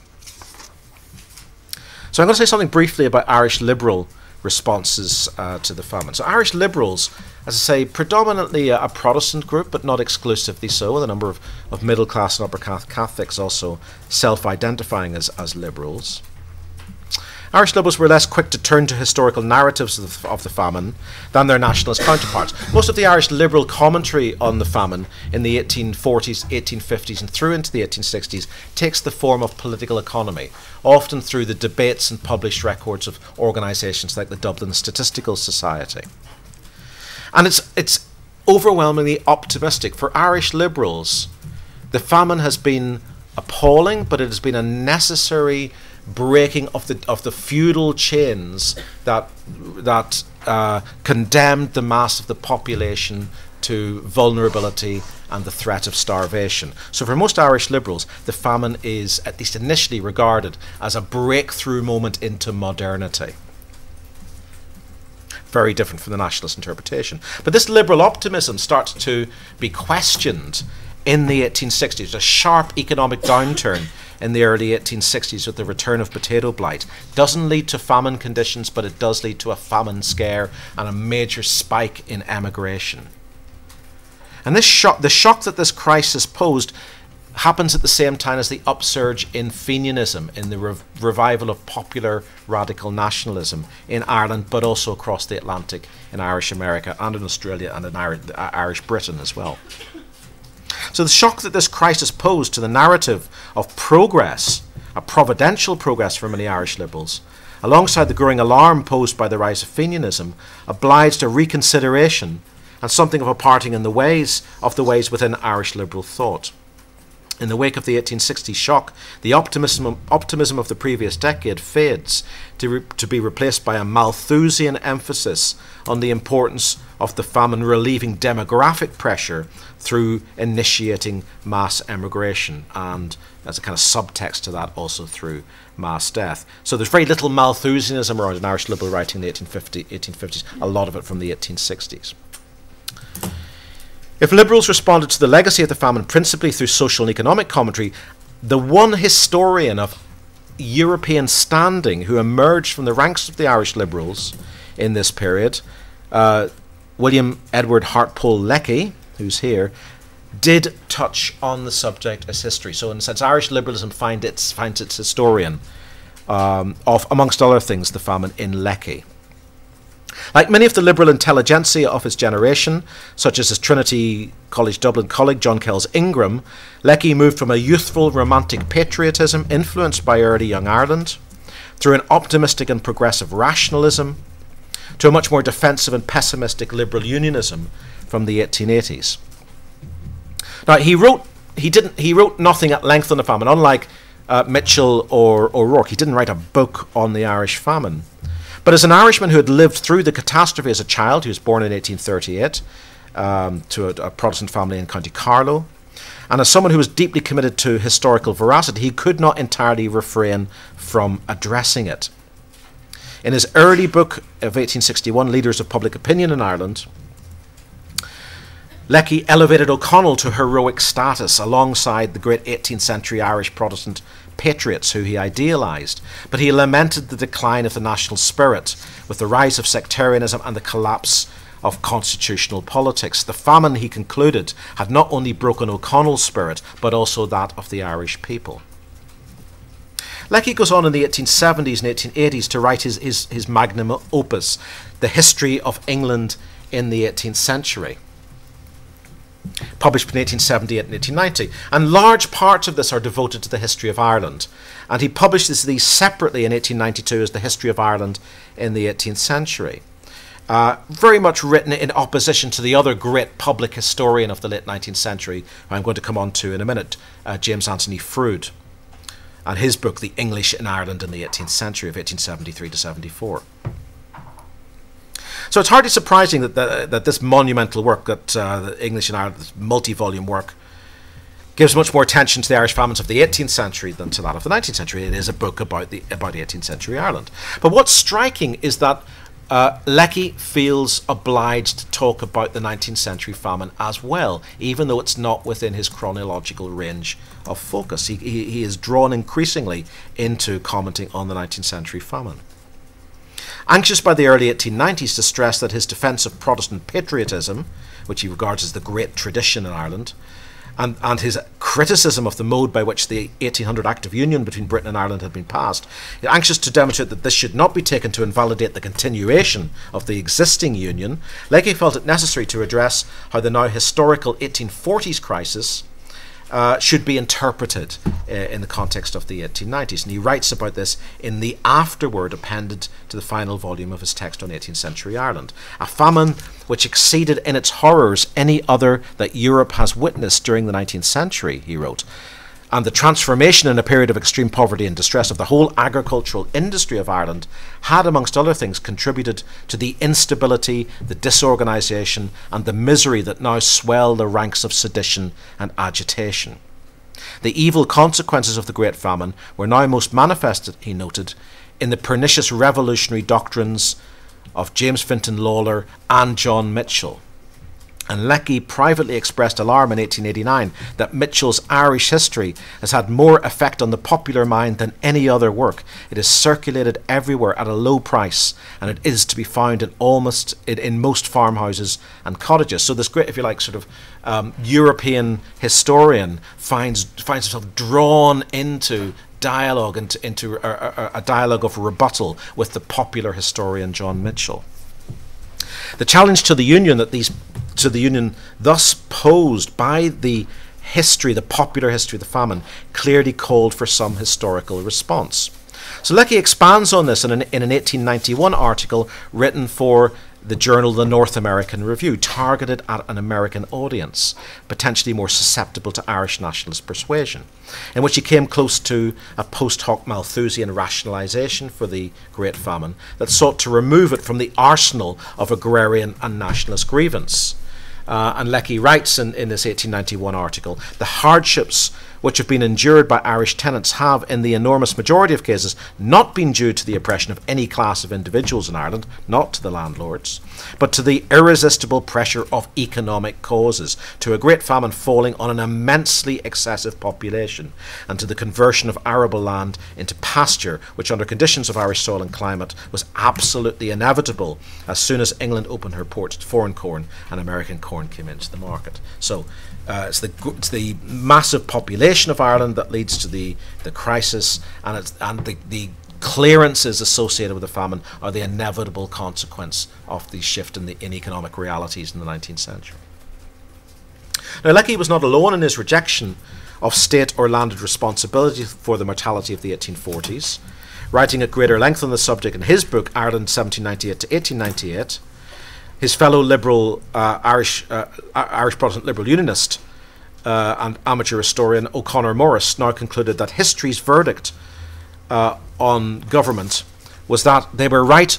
So I'm going to say something briefly about Irish liberal responses to the famine. So Irish liberals, as I say, predominantly a Protestant group, but not exclusively so, with a number of middle class and upper Catholics also self-identifying as liberals. Irish liberals were less quick to turn to historical narratives of the famine than their nationalist counterparts. Most of the Irish liberal commentary on the famine in the 1840s, 1850s and through into the 1860s takes the form of political economy, often through the debates and published records of organisations like the Dublin Statistical Society. And it's overwhelmingly optimistic. For Irish liberals, the famine has been appalling, but it has been a necessary breaking of the feudal chains that condemned the mass of the population to vulnerability and the threat of starvation. So for most Irish liberals, the famine is, at least initially, regarded as a breakthrough moment into modernity. Very different from the nationalist interpretation. But this liberal optimism starts to be questioned in the 1860s. A sharp economic downturn in the early 1860s with the return of potato blight doesn't lead to famine conditions, but it does lead to a famine scare and a major spike in emigration. And this the shock that this crisis posed happens at the same time as the upsurge in Fenianism, in the revival of popular radical nationalism in Ireland, but also across the Atlantic in Irish America and in Australia and in Irish Britain as well. So the shock that this crisis posed to the narrative of progress, a providential progress for many Irish liberals, alongside the growing alarm posed by the rise of Fenianism, obliged a reconsideration and something of a parting in the ways within Irish liberal thought. In the wake of the 1860 shock, the optimism of the previous decade fades to be replaced by a Malthusian emphasis on the importance of the famine relieving demographic pressure through initiating mass emigration, and as a kind of subtext to that, also through mass death. So there's very little Malthusianism around in Irish liberal writing in the 1850s, a lot of it from the 1860s. If liberals responded to the legacy of the famine principally through social and economic commentary, the one historian of European standing who emerged from the ranks of the Irish liberals in this period, William Edward Hartpole Lecky, who's here, did touch on the subject as history. So in a sense, Irish liberalism finds its historian of, amongst other things, the famine in Lecky. Like many of the liberal intelligentsia of his generation, such as his Trinity College Dublin colleague John Kells Ingram, Lecky moved from a youthful romantic patriotism influenced by early young Ireland, through an optimistic and progressive rationalism, to a much more defensive and pessimistic liberal unionism from the 1880s. Now he wrote nothing at length on the famine, unlike Mitchell or O'Rourke. He didn't write a book on the Irish famine. But as an Irishman who had lived through the catastrophe as a child, he was born in 1838 to a Protestant family in County Carlow, and as someone who was deeply committed to historical veracity, he could not entirely refrain from addressing it. In his early book of 1861, Leaders of Public Opinion in Ireland, Lecky elevated O'Connell to heroic status alongside the great 18th century Irish Protestant patriots who he idealised, but he lamented the decline of the national spirit with the rise of sectarianism and the collapse of constitutional politics. The famine, he concluded, had not only broken O'Connell's spirit, but also that of the Irish people. Lecky goes on in the 1870s and 1880s to write his magnum opus, The History of England in the 18th Century, published between 1878 and 1890. And large parts of this are devoted to the history of Ireland. And he publishes these separately in 1892 as The History of Ireland in the 18th Century. Very much written in opposition to the other great public historian of the late 19th century, who I'm going to come on to in a minute, James Anthony Froude, and his book, The English in Ireland in the 18th Century of 1873 to 74. So it's hardly surprising that this monumental work, that the English in Ireland, this multi-volume work, gives much more attention to the Irish famines of the 18th century than to that of the 19th century. It is a book about the 18th century Ireland. But what's striking is that Lecky feels obliged to talk about the 19th century famine as well, even though it's not within his chronological range of focus. He is drawn increasingly into commenting on the 19th century famine. Anxious by the early 1890s to stress that his defence of Protestant patriotism, which he regards as the great tradition in Ireland, and his criticism of the mode by which the 1800 Act of Union between Britain and Ireland had been passed, anxious to demonstrate that this should not be taken to invalidate the continuation of the existing union, Lecky felt it necessary to address how the now historical 1840s crisis should be interpreted in the context of the 1890s. And he writes about this in the afterword appended to the final volume of his text on 18th century Ireland. A famine which exceeded in its horrors any other that Europe has witnessed during the 19th century, he wrote. And the transformation in a period of extreme poverty and distress of the whole agricultural industry of Ireland had, amongst other things, contributed to the instability, the disorganisation and the misery that now swell the ranks of sedition and agitation. The evil consequences of the Great Famine were now most manifested, he noted, in the pernicious revolutionary doctrines of James Fintan Lawler and John Mitchell. And Lecky privately expressed alarm in 1889 that Mitchell's Irish history has had more effect on the popular mind than any other work. It is circulated everywhere at a low price, and it is to be found in most farmhouses and cottages. So this great, if you like, sort of European historian finds himself drawn into dialogue, into a dialogue of rebuttal with the popular historian John Mitchell. The challenge to the Union thus posed by the history, the popular history of the famine, clearly called for some historical response. So Lecky expands on this in an 1891 article written for the journal The North American Review, targeted at an American audience, potentially more susceptible to Irish nationalist persuasion, in which he came close to a post hoc Malthusian rationalisation for the Great Famine that sought to remove it from the arsenal of agrarian and nationalist grievance. And Lecky writes in this 1891 article, the hardships which have been endured by Irish tenants have, in the enormous majority of cases, not been due to the oppression of any class of individuals in Ireland, not to the landlords, but to the irresistible pressure of economic causes, to a great famine falling on an immensely excessive population, and to the conversion of arable land into pasture, which under conditions of Irish soil and climate was absolutely inevitable as soon as England opened her ports to foreign corn and American corn came into the market. So it's the massive population of Ireland that leads to the crisis, and the clearances associated with the famine are the inevitable consequence of the shift in economic realities in the 19th century. Now, Lecky was not alone in his rejection of state or landed responsibility for the mortality of the 1840s. Writing at greater length on the subject in his book Ireland 1798 to 1898, his fellow liberal Irish Protestant liberal unionist and amateur historian O'Connor Morris now concluded that history's verdict on government was that they were right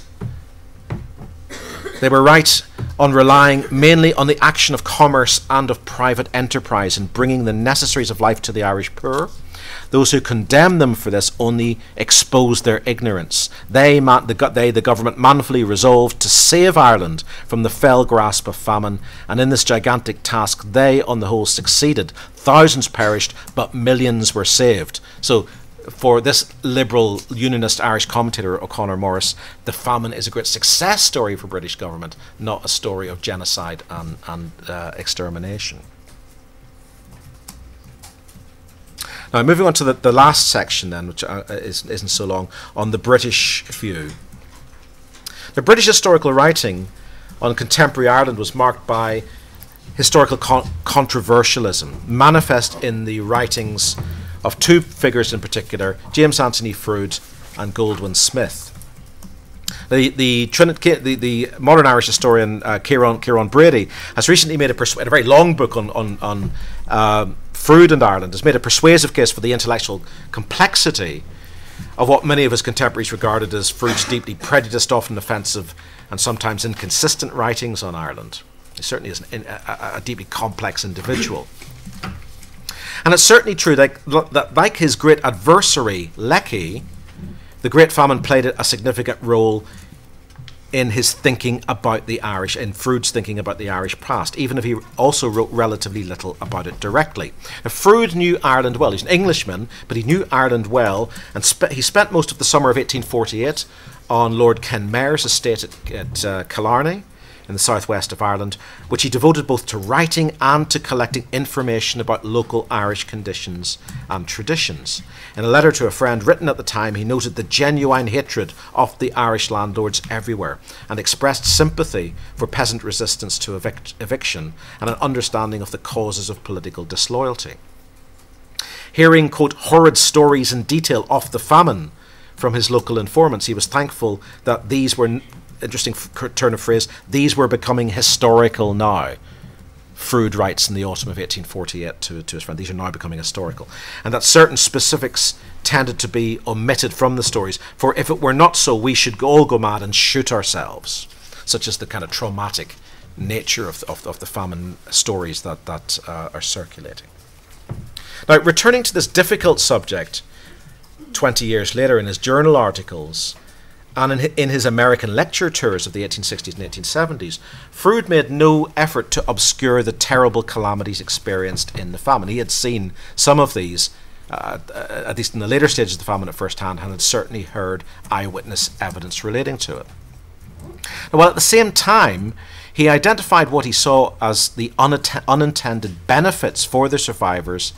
on relying mainly on the action of commerce and of private enterprise in bringing the necessaries of life to the Irish poor. Those who condemn them for this only expose their ignorance. The government manfully resolved to save Ireland from the fell grasp of famine, and in this gigantic task they, on the whole, succeeded. Thousands perished, but millions were saved. So for this liberal unionist Irish commentator O'Connor Morris, the famine is a great success story for British government, not a story of genocide and extermination. Now, moving on to the last section then, which isn't so long, on the British view. The British historical writing on contemporary Ireland was marked by historical controversialism, manifest in the writings of two figures in particular, James Anthony Froude and Goldwin Smith. The modern Irish historian Ciarán Brady has recently made a very long book on Froude and Ireland, has made a persuasive case for the intellectual complexity of what many of his contemporaries regarded as Froude's deeply prejudiced, often offensive, and sometimes inconsistent writings on Ireland. He certainly is a deeply complex individual. And it's certainly true that like his great adversary, Lecky, the Great Famine played a significant role in his thinking about the Irish, in Froude's thinking about the Irish past, even if he also wrote relatively little about it directly. Now, Froude knew Ireland well. He's an Englishman, but he knew Ireland well, and he spent most of the summer of 1848 on Lord Kenmare's estate at Killarney, in the southwest of Ireland, which he devoted both to writing and to collecting information about local Irish conditions and traditions. In a letter to a friend written at the time, he noted the genuine hatred of the Irish landlords everywhere and expressed sympathy for peasant resistance to eviction and an understanding of the causes of political disloyalty. Hearing, quote, horrid stories in detail of the famine from his local informants, he was thankful that these were, interesting turn of phrase, these were becoming historical now. Froude writes in the autumn of 1848 to his friend, these are now becoming historical. And that certain specifics tended to be omitted from the stories, for if it were not so, we should all go mad and shoot ourselves, such as the kind of traumatic nature of the famine stories that are circulating. Now, returning to this difficult subject 20 years later in his journal articles, and in his American lecture tours of the 1860s and 1870s, Froude made no effort to obscure the terrible calamities experienced in the famine. He had seen some of these, at least in the later stages of the famine at first hand, and had certainly heard eyewitness evidence relating to it. Now, while at the same time, he identified what he saw as the unintended benefits for the survivors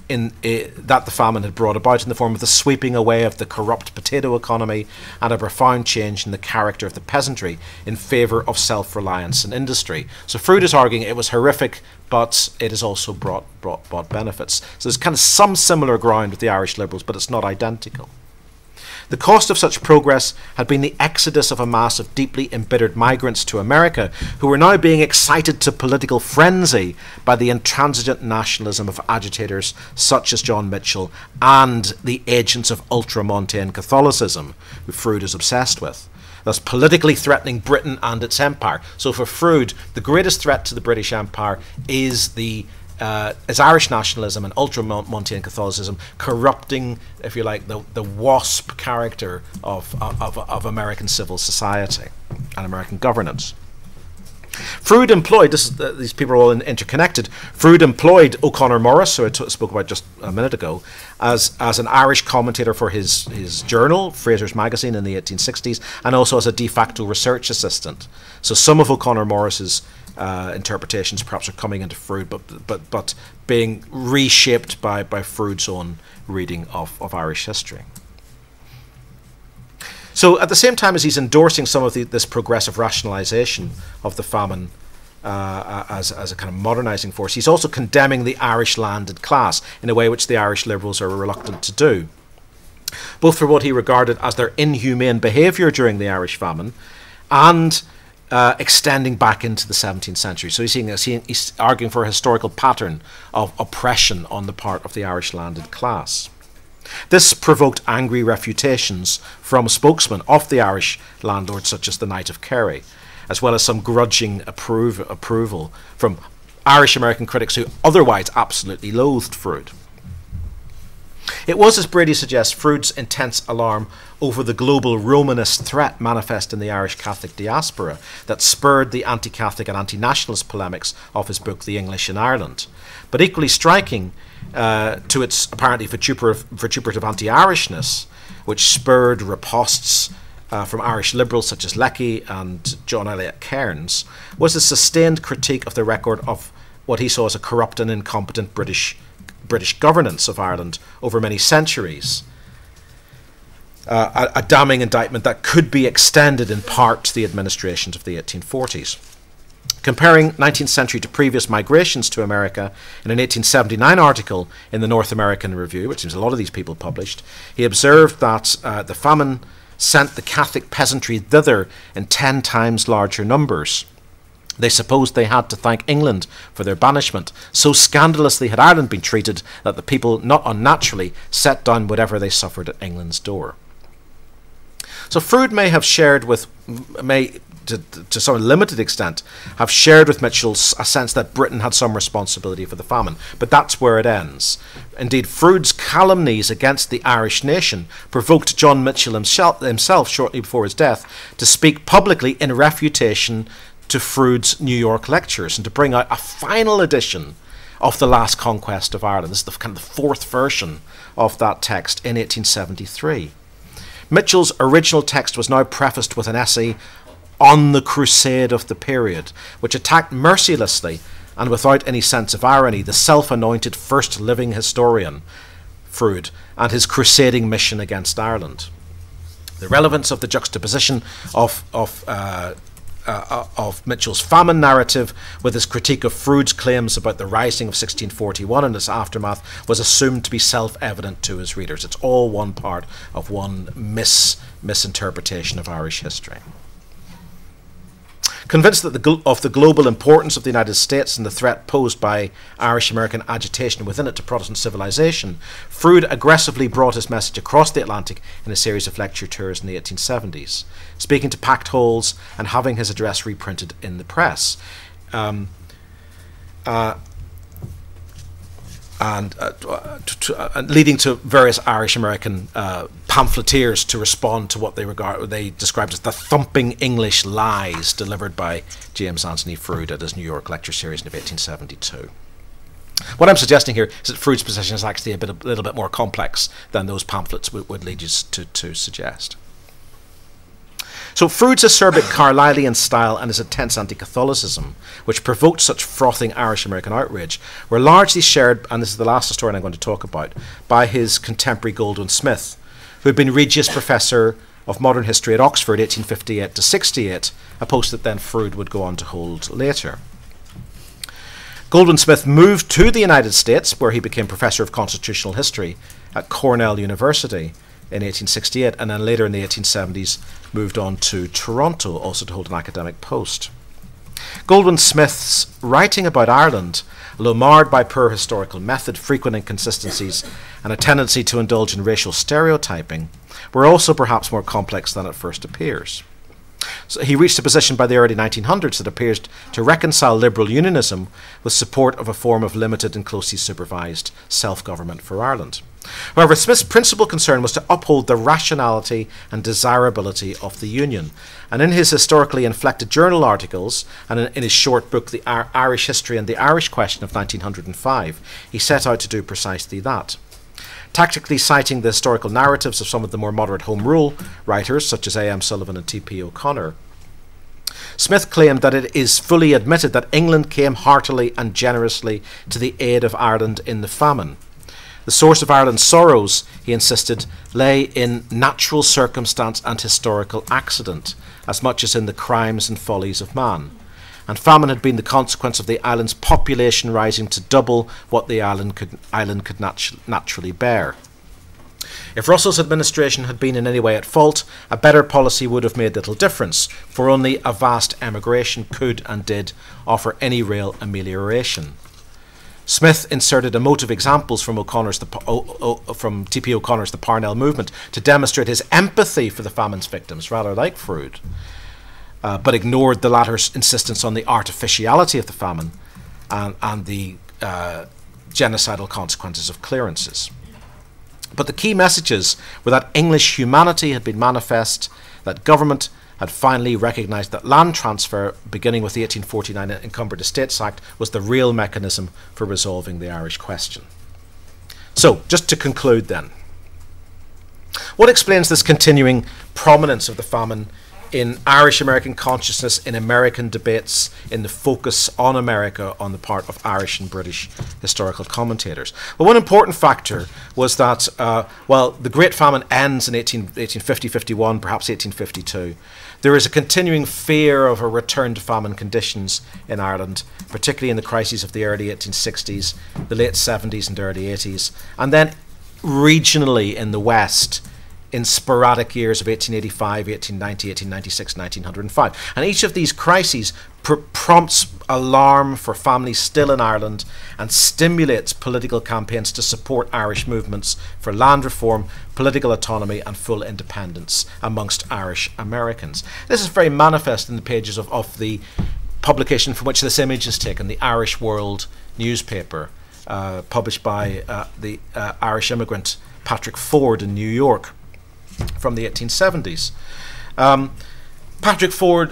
that the famine had brought about in the form of the sweeping away of the corrupt potato economy and a profound change in the character of the peasantry in favour of self-reliance and industry. So Froude is arguing it was horrific, but it has also brought benefits. So there's kind of some similar ground with the Irish liberals, but it's not identical. The cost of such progress had been the exodus of a mass of deeply embittered migrants to America who were now being excited to political frenzy by the intransigent nationalism of agitators such as John Mitchell and the agents of ultramontane Catholicism, who Froude is obsessed with, thus politically threatening Britain and its empire. So for Froude, the greatest threat to the British Empire is Irish nationalism and ultramontane Catholicism corrupting, if you like, the WASP character of American civil society and American governance. Froude employed, these people are all interconnected, Froude employed O'Connor Morris, who I spoke about just a minute ago, as an Irish commentator for his journal, Fraser's Magazine, in the 1860s, and also as a de facto research assistant. So some of O'Connor Morris's interpretations perhaps are coming into Froude, but being reshaped by Froude's own reading of Irish history. So at the same time as he's endorsing some of this progressive rationalisation of the famine as a kind of modernising force, he's also condemning the Irish landed class in a way which the Irish liberals are reluctant to do, both for what he regarded as their inhumane behaviour during the Irish famine and extending back into the 17th century. So he's arguing for a historical pattern of oppression on the part of the Irish landed class. This provoked angry refutations from spokesmen of the Irish landlords, such as the Knight of Kerry, as well as some grudging approval from Irish American critics who otherwise absolutely loathed Froude. It was, as Brady suggests, Froude's intense alarm over the global Romanist threat manifest in the Irish Catholic diaspora that spurred the anti-Catholic and anti-nationalist polemics of his book The English in Ireland. But equally striking to its apparently vituperative anti-Irishness, which spurred ripostes from Irish liberals such as Lecky and John Eliot Cairns, was a sustained critique of the record of what he saw as a corrupt and incompetent British British governance of Ireland over many centuries. A damning indictment that could be extended in part to the administrations of the 1840s. Comparing 19th century to previous migrations to America, in an 1879 article in the North American Review, which seems a lot of these people published, he observed that the famine sent the Catholic peasantry thither in 10 times larger numbers. They supposed they had to thank England for their banishment. So scandalously had Ireland been treated that the people not unnaturally set down whatever they suffered at England's door. So Froude may have shared with, to some limited extent, have shared with Mitchell a sense that Britain had some responsibility for the famine, but that's where it ends. Indeed, Froude's calumnies against the Irish nation provoked John Mitchell himself shortly before his death to speak publicly in refutation to Froude's New York lectures and to bring out a final edition of The Last Conquest of Ireland. This is the kind of the fourth version of that text in 1873. Mitchell's original text was now prefaced with an essay on the crusade of the period, which attacked mercilessly and without any sense of irony the self-anointed first living historian, Froude, and his crusading mission against Ireland. The relevance of the juxtaposition of Mitchell's famine narrative with his critique of Froude's claims about the rising of 1641 and its aftermath was assumed to be self-evident to his readers. It's all one part of one misinterpretation of Irish history. Convinced that of the global importance of the United States and the threat posed by Irish-American agitation within it to Protestant civilization, Froude aggressively brought his message across the Atlantic in a series of lecture tours in the 1870s, speaking to packed halls and having his address reprinted in the press. And leading to various Irish-American pamphleteers to respond to what they described as the thumping English lies delivered by James Anthony Froude at his New York lecture series in 1872. What I'm suggesting here is that Froude's position is actually a little bit more complex than those pamphlets would lead you to suggest. So Froude's acerbic Carlylean style and his intense anti-Catholicism, which provoked such frothing Irish-American outrage, were largely shared, and this is the last historian I'm going to talk about, by his contemporary Goldwin Smith, who had been Regius Professor of Modern History at Oxford 1858 to 68, a post that then Froude would go on to hold later. Goldwin Smith moved to the United States, where he became Professor of Constitutional History at Cornell University in 1868, and then later in the 1870s moved on to Toronto, also to hold an academic post. Goldwin Smith's writing about Ireland, although marred by poor historical method, frequent inconsistencies, and a tendency to indulge in racial stereotyping, were also perhaps more complex than it first appears. So he reached a position by the early 1900s that appears to reconcile liberal unionism with support of a form of limited and closely supervised self-government for Ireland. However, Smith's principal concern was to uphold the rationality and desirability of the Union. And in his historically inflected journal articles, and in his short book, The Irish History and the Irish Question of 1905, he set out to do precisely that. Tactically citing the historical narratives of some of the more moderate Home Rule writers, such as A.M. Sullivan and T.P. O'Connor, Smith claimed that it is fully admitted that England came heartily and generously to the aid of Ireland in the famine. The source of Ireland's sorrows, he insisted, lay in natural circumstance and historical accident, as much as in the crimes and follies of man. And famine had been the consequence of the island's population rising to double what the island could naturally bear. If Russell's administration had been in any way at fault, a better policy would have made little difference, for only a vast emigration could and did offer any real amelioration. Smith inserted emotive examples from T.P. O'Connor's The Parnell Movement to demonstrate his empathy for the famine's victims, rather like Froude, but ignored the latter's insistence on the artificiality of the famine and the genocidal consequences of clearances. But the key messages were that English humanity had been manifest, that government had finally recognised that land transfer, beginning with the 1849 Encumbered Estates Act, was the real mechanism for resolving the Irish question. So, just to conclude then, what explains this continuing prominence of the famine in Irish American consciousness, in American debates, in the focus on America on the part of Irish and British historical commentators. Well, one important factor was that, while the Great Famine ends in 1850-51, perhaps 1852, there is a continuing fear of a return to famine conditions in Ireland, particularly in the crises of the early 1860s, the late 70s and early 80s, and then regionally in the West, in sporadic years of 1885, 1890, 1896, 1905. And each of these crises prompts alarm for families still in Ireland and stimulates political campaigns to support Irish movements for land reform, political autonomy and full independence amongst Irish Americans. This is very manifest in the pages of the publication from which this image is taken, the Irish World newspaper, published by the Irish immigrant Patrick Ford in New York, from the 1870s. Patrick Ford,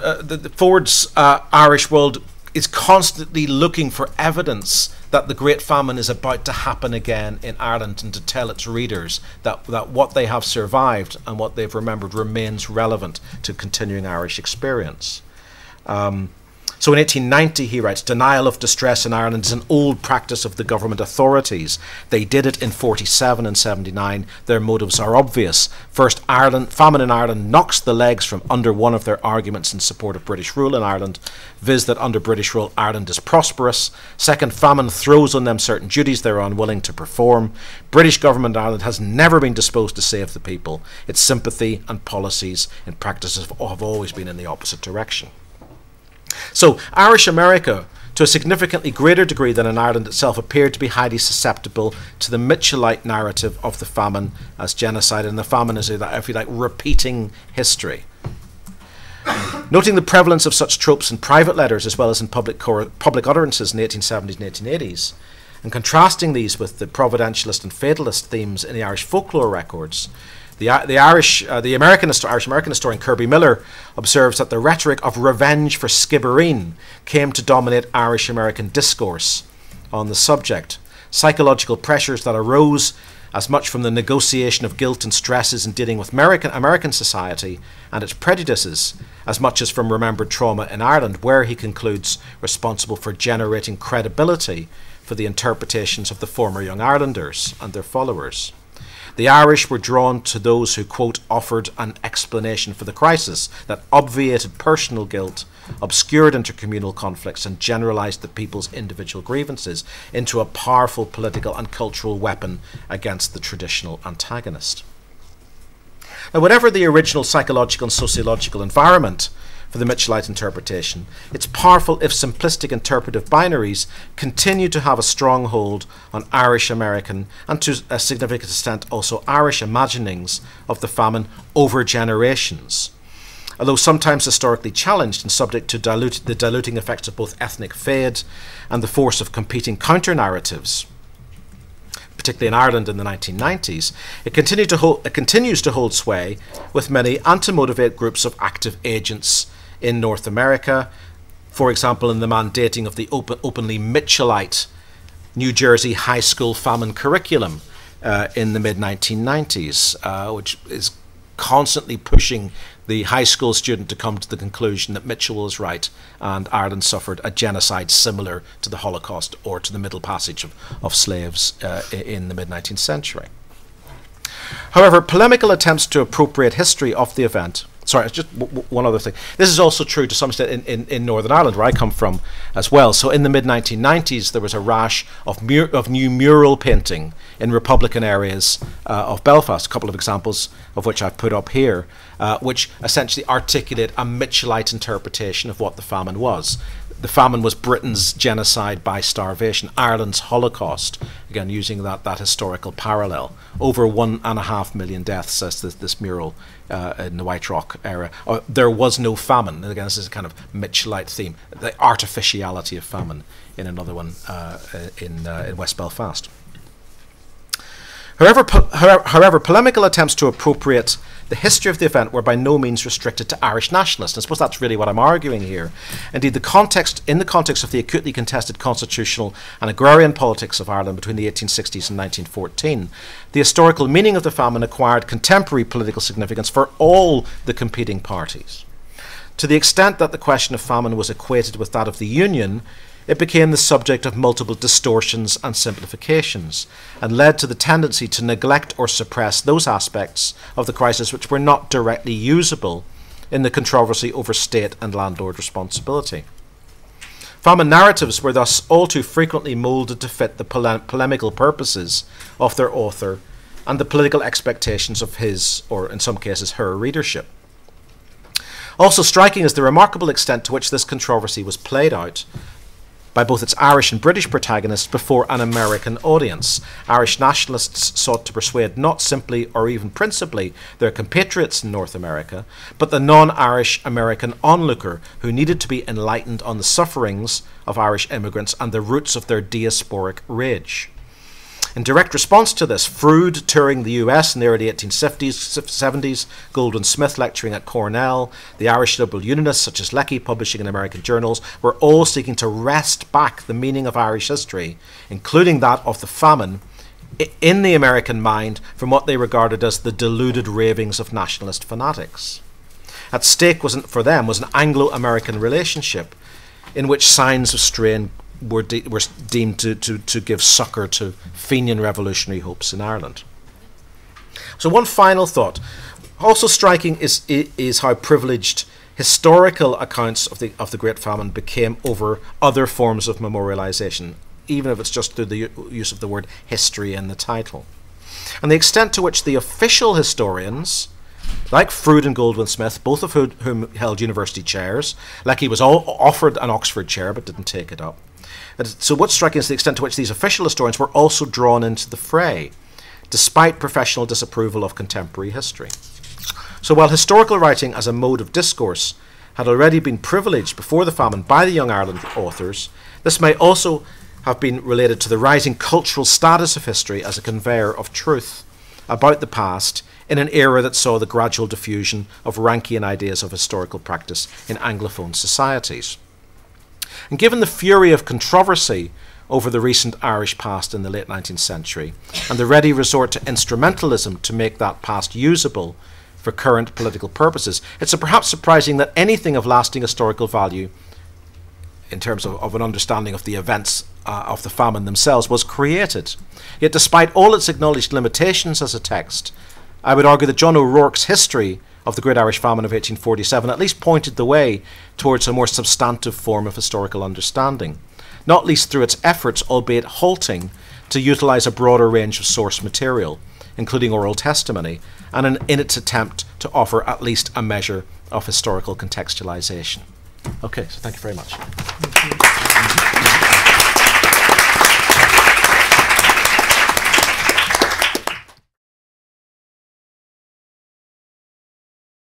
Ford's Irish World is constantly looking for evidence that the Great Famine is about to happen again in Ireland, and to tell its readers that what they have survived and what they've remembered remains relevant to continuing Irish experience. So in 1890, he writes, "Denial of distress in Ireland is an old practice of the government authorities. They did it in 47 and 79. Their motives are obvious. First, famine in Ireland knocks the legs from under one of their arguments in support of British rule in Ireland, viz. That under British rule Ireland is prosperous. Second, famine throws on them certain duties they are unwilling to perform. British government in Ireland has never been disposed to save the people. Its sympathy and policies and practices have always been in the opposite direction." So Irish America, to a significantly greater degree than in Ireland itself, appeared to be highly susceptible to the Mitchellite narrative of the famine as genocide, and the famine as, if you like, repeating history. Noting the prevalence of such tropes in private letters as well as in public utterances in the 1870s and 1880s, and contrasting these with the providentialist and fatalist themes in the Irish folklore records, the Irish American historian Kirby Miller observes that the rhetoric of revenge for Skibbereen came to dominate Irish American discourse on the subject. Psychological pressures that arose as much from the negotiation of guilt and stresses in dealing with American society and its prejudices, as much as from remembered trauma in Ireland, where he concludes responsible for generating credibility for the interpretations of the former Young Irelanders and their followers. The Irish were drawn to those who, quote, offered an explanation for the crisis that obviated personal guilt, obscured intercommunal conflicts, and generalized the people's individual grievances into a powerful political and cultural weapon against the traditional antagonist. Now, whatever the original psychological and sociological environment for the Mitchellite interpretation, its powerful, if simplistic, interpretive binaries continue to have a strong hold on Irish American and to a significant extent also Irish imaginings of the famine over generations. Although sometimes historically challenged and subject to the diluting effects of both ethnic fade and the force of competing counter-narratives, particularly in Ireland in the 1990s, it continues to hold sway with many and to motivate groups of active agents in North America, for example in the mandating of the openly Mitchellite New Jersey high school famine curriculum in the mid-1990s, which is constantly pushing the high school student to come to the conclusion that Mitchell was right and Ireland suffered a genocide similar to the Holocaust or to the Middle Passage of slaves in the mid-19th century. However, polemical attempts to appropriate history of the event. Sorry, just one other thing. This is also true to some extent in Northern Ireland, where I come from as well. So in the mid-1990s, there was a rash of new mural painting in Republican areas of Belfast, a couple of examples of which I've put up here, which essentially articulate a Mitchellite interpretation of what the famine was. The famine was Britain's genocide by starvation, Ireland's Holocaust, again using that historical parallel. Over 1.5 million deaths, says this mural in the White Rock era. There was no famine. And again, this is a kind of Mitchellite theme, the artificiality of famine in another one in West Belfast. However, polemical attempts to appropriate the history of the event were by no means restricted to Irish nationalists. I suppose that's really what I'm arguing here. Indeed, in the context of the acutely contested constitutional and agrarian politics of Ireland between the 1860s and 1914, the historical meaning of the famine acquired contemporary political significance for all the competing parties. To the extent that the question of famine was equated with that of the Union, it became the subject of multiple distortions and simplifications, and led to the tendency to neglect or suppress those aspects of the crisis which were not directly usable in the controversy over state and landlord responsibility. Famine narratives were thus all too frequently moulded to fit the polemical purposes of their author and the political expectations of his, or in some cases her, readership. Also striking is the remarkable extent to which this controversy was played out by both its Irish and British protagonists before an American audience. Irish nationalists sought to persuade not simply or even principally their compatriots in North America, but the non-Irish American onlooker who needed to be enlightened on the sufferings of Irish immigrants and the roots of their diasporic rage. In direct response to this, Froude touring the US in the early 1870s, Goldwin Smith lecturing at Cornell, the Irish liberal unionists such as Lecky publishing in American journals were all seeking to wrest back the meaning of Irish history, including that of the famine, in the American mind from what they regarded as the deluded ravings of nationalist fanatics. At stake for them was an Anglo-American relationship in which signs of strain were deemed to give succour to Fenian revolutionary hopes in Ireland. So one final thought. Also striking is how privileged historical accounts of the Great Famine became over other forms of memorialisation, even if it's just through the use of the word history in the title. And the extent to which the official historians, like Froude and Goldwin Smith, both of whom held university chairs, Lecky was offered an Oxford chair but didn't take it up. So what's striking is the extent to which these official historians were also drawn into the fray, despite professional disapproval of contemporary history. So while historical writing as a mode of discourse had already been privileged before the famine by the Young Ireland authors, this may also have been related to the rising cultural status of history as a conveyor of truth about the past in an era that saw the gradual diffusion of Rankian ideas of historical practice in Anglophone societies. And given the fury of controversy over the recent Irish past in the late 19th century, and the ready resort to instrumentalism to make that past usable for current political purposes, it's perhaps surprising that anything of lasting historical value in terms of an understanding of the events of the famine themselves was created. Yet despite all its acknowledged limitations as a text, I would argue that John O'Rourke's history of the Great Irish Famine of 1847 at least pointed the way towards a more substantive form of historical understanding, not least through its efforts, albeit halting, to utilise a broader range of source material, including oral testimony, and in its attempt to offer at least a measure of historical contextualisation. Okay, so thank you very much. Thank you.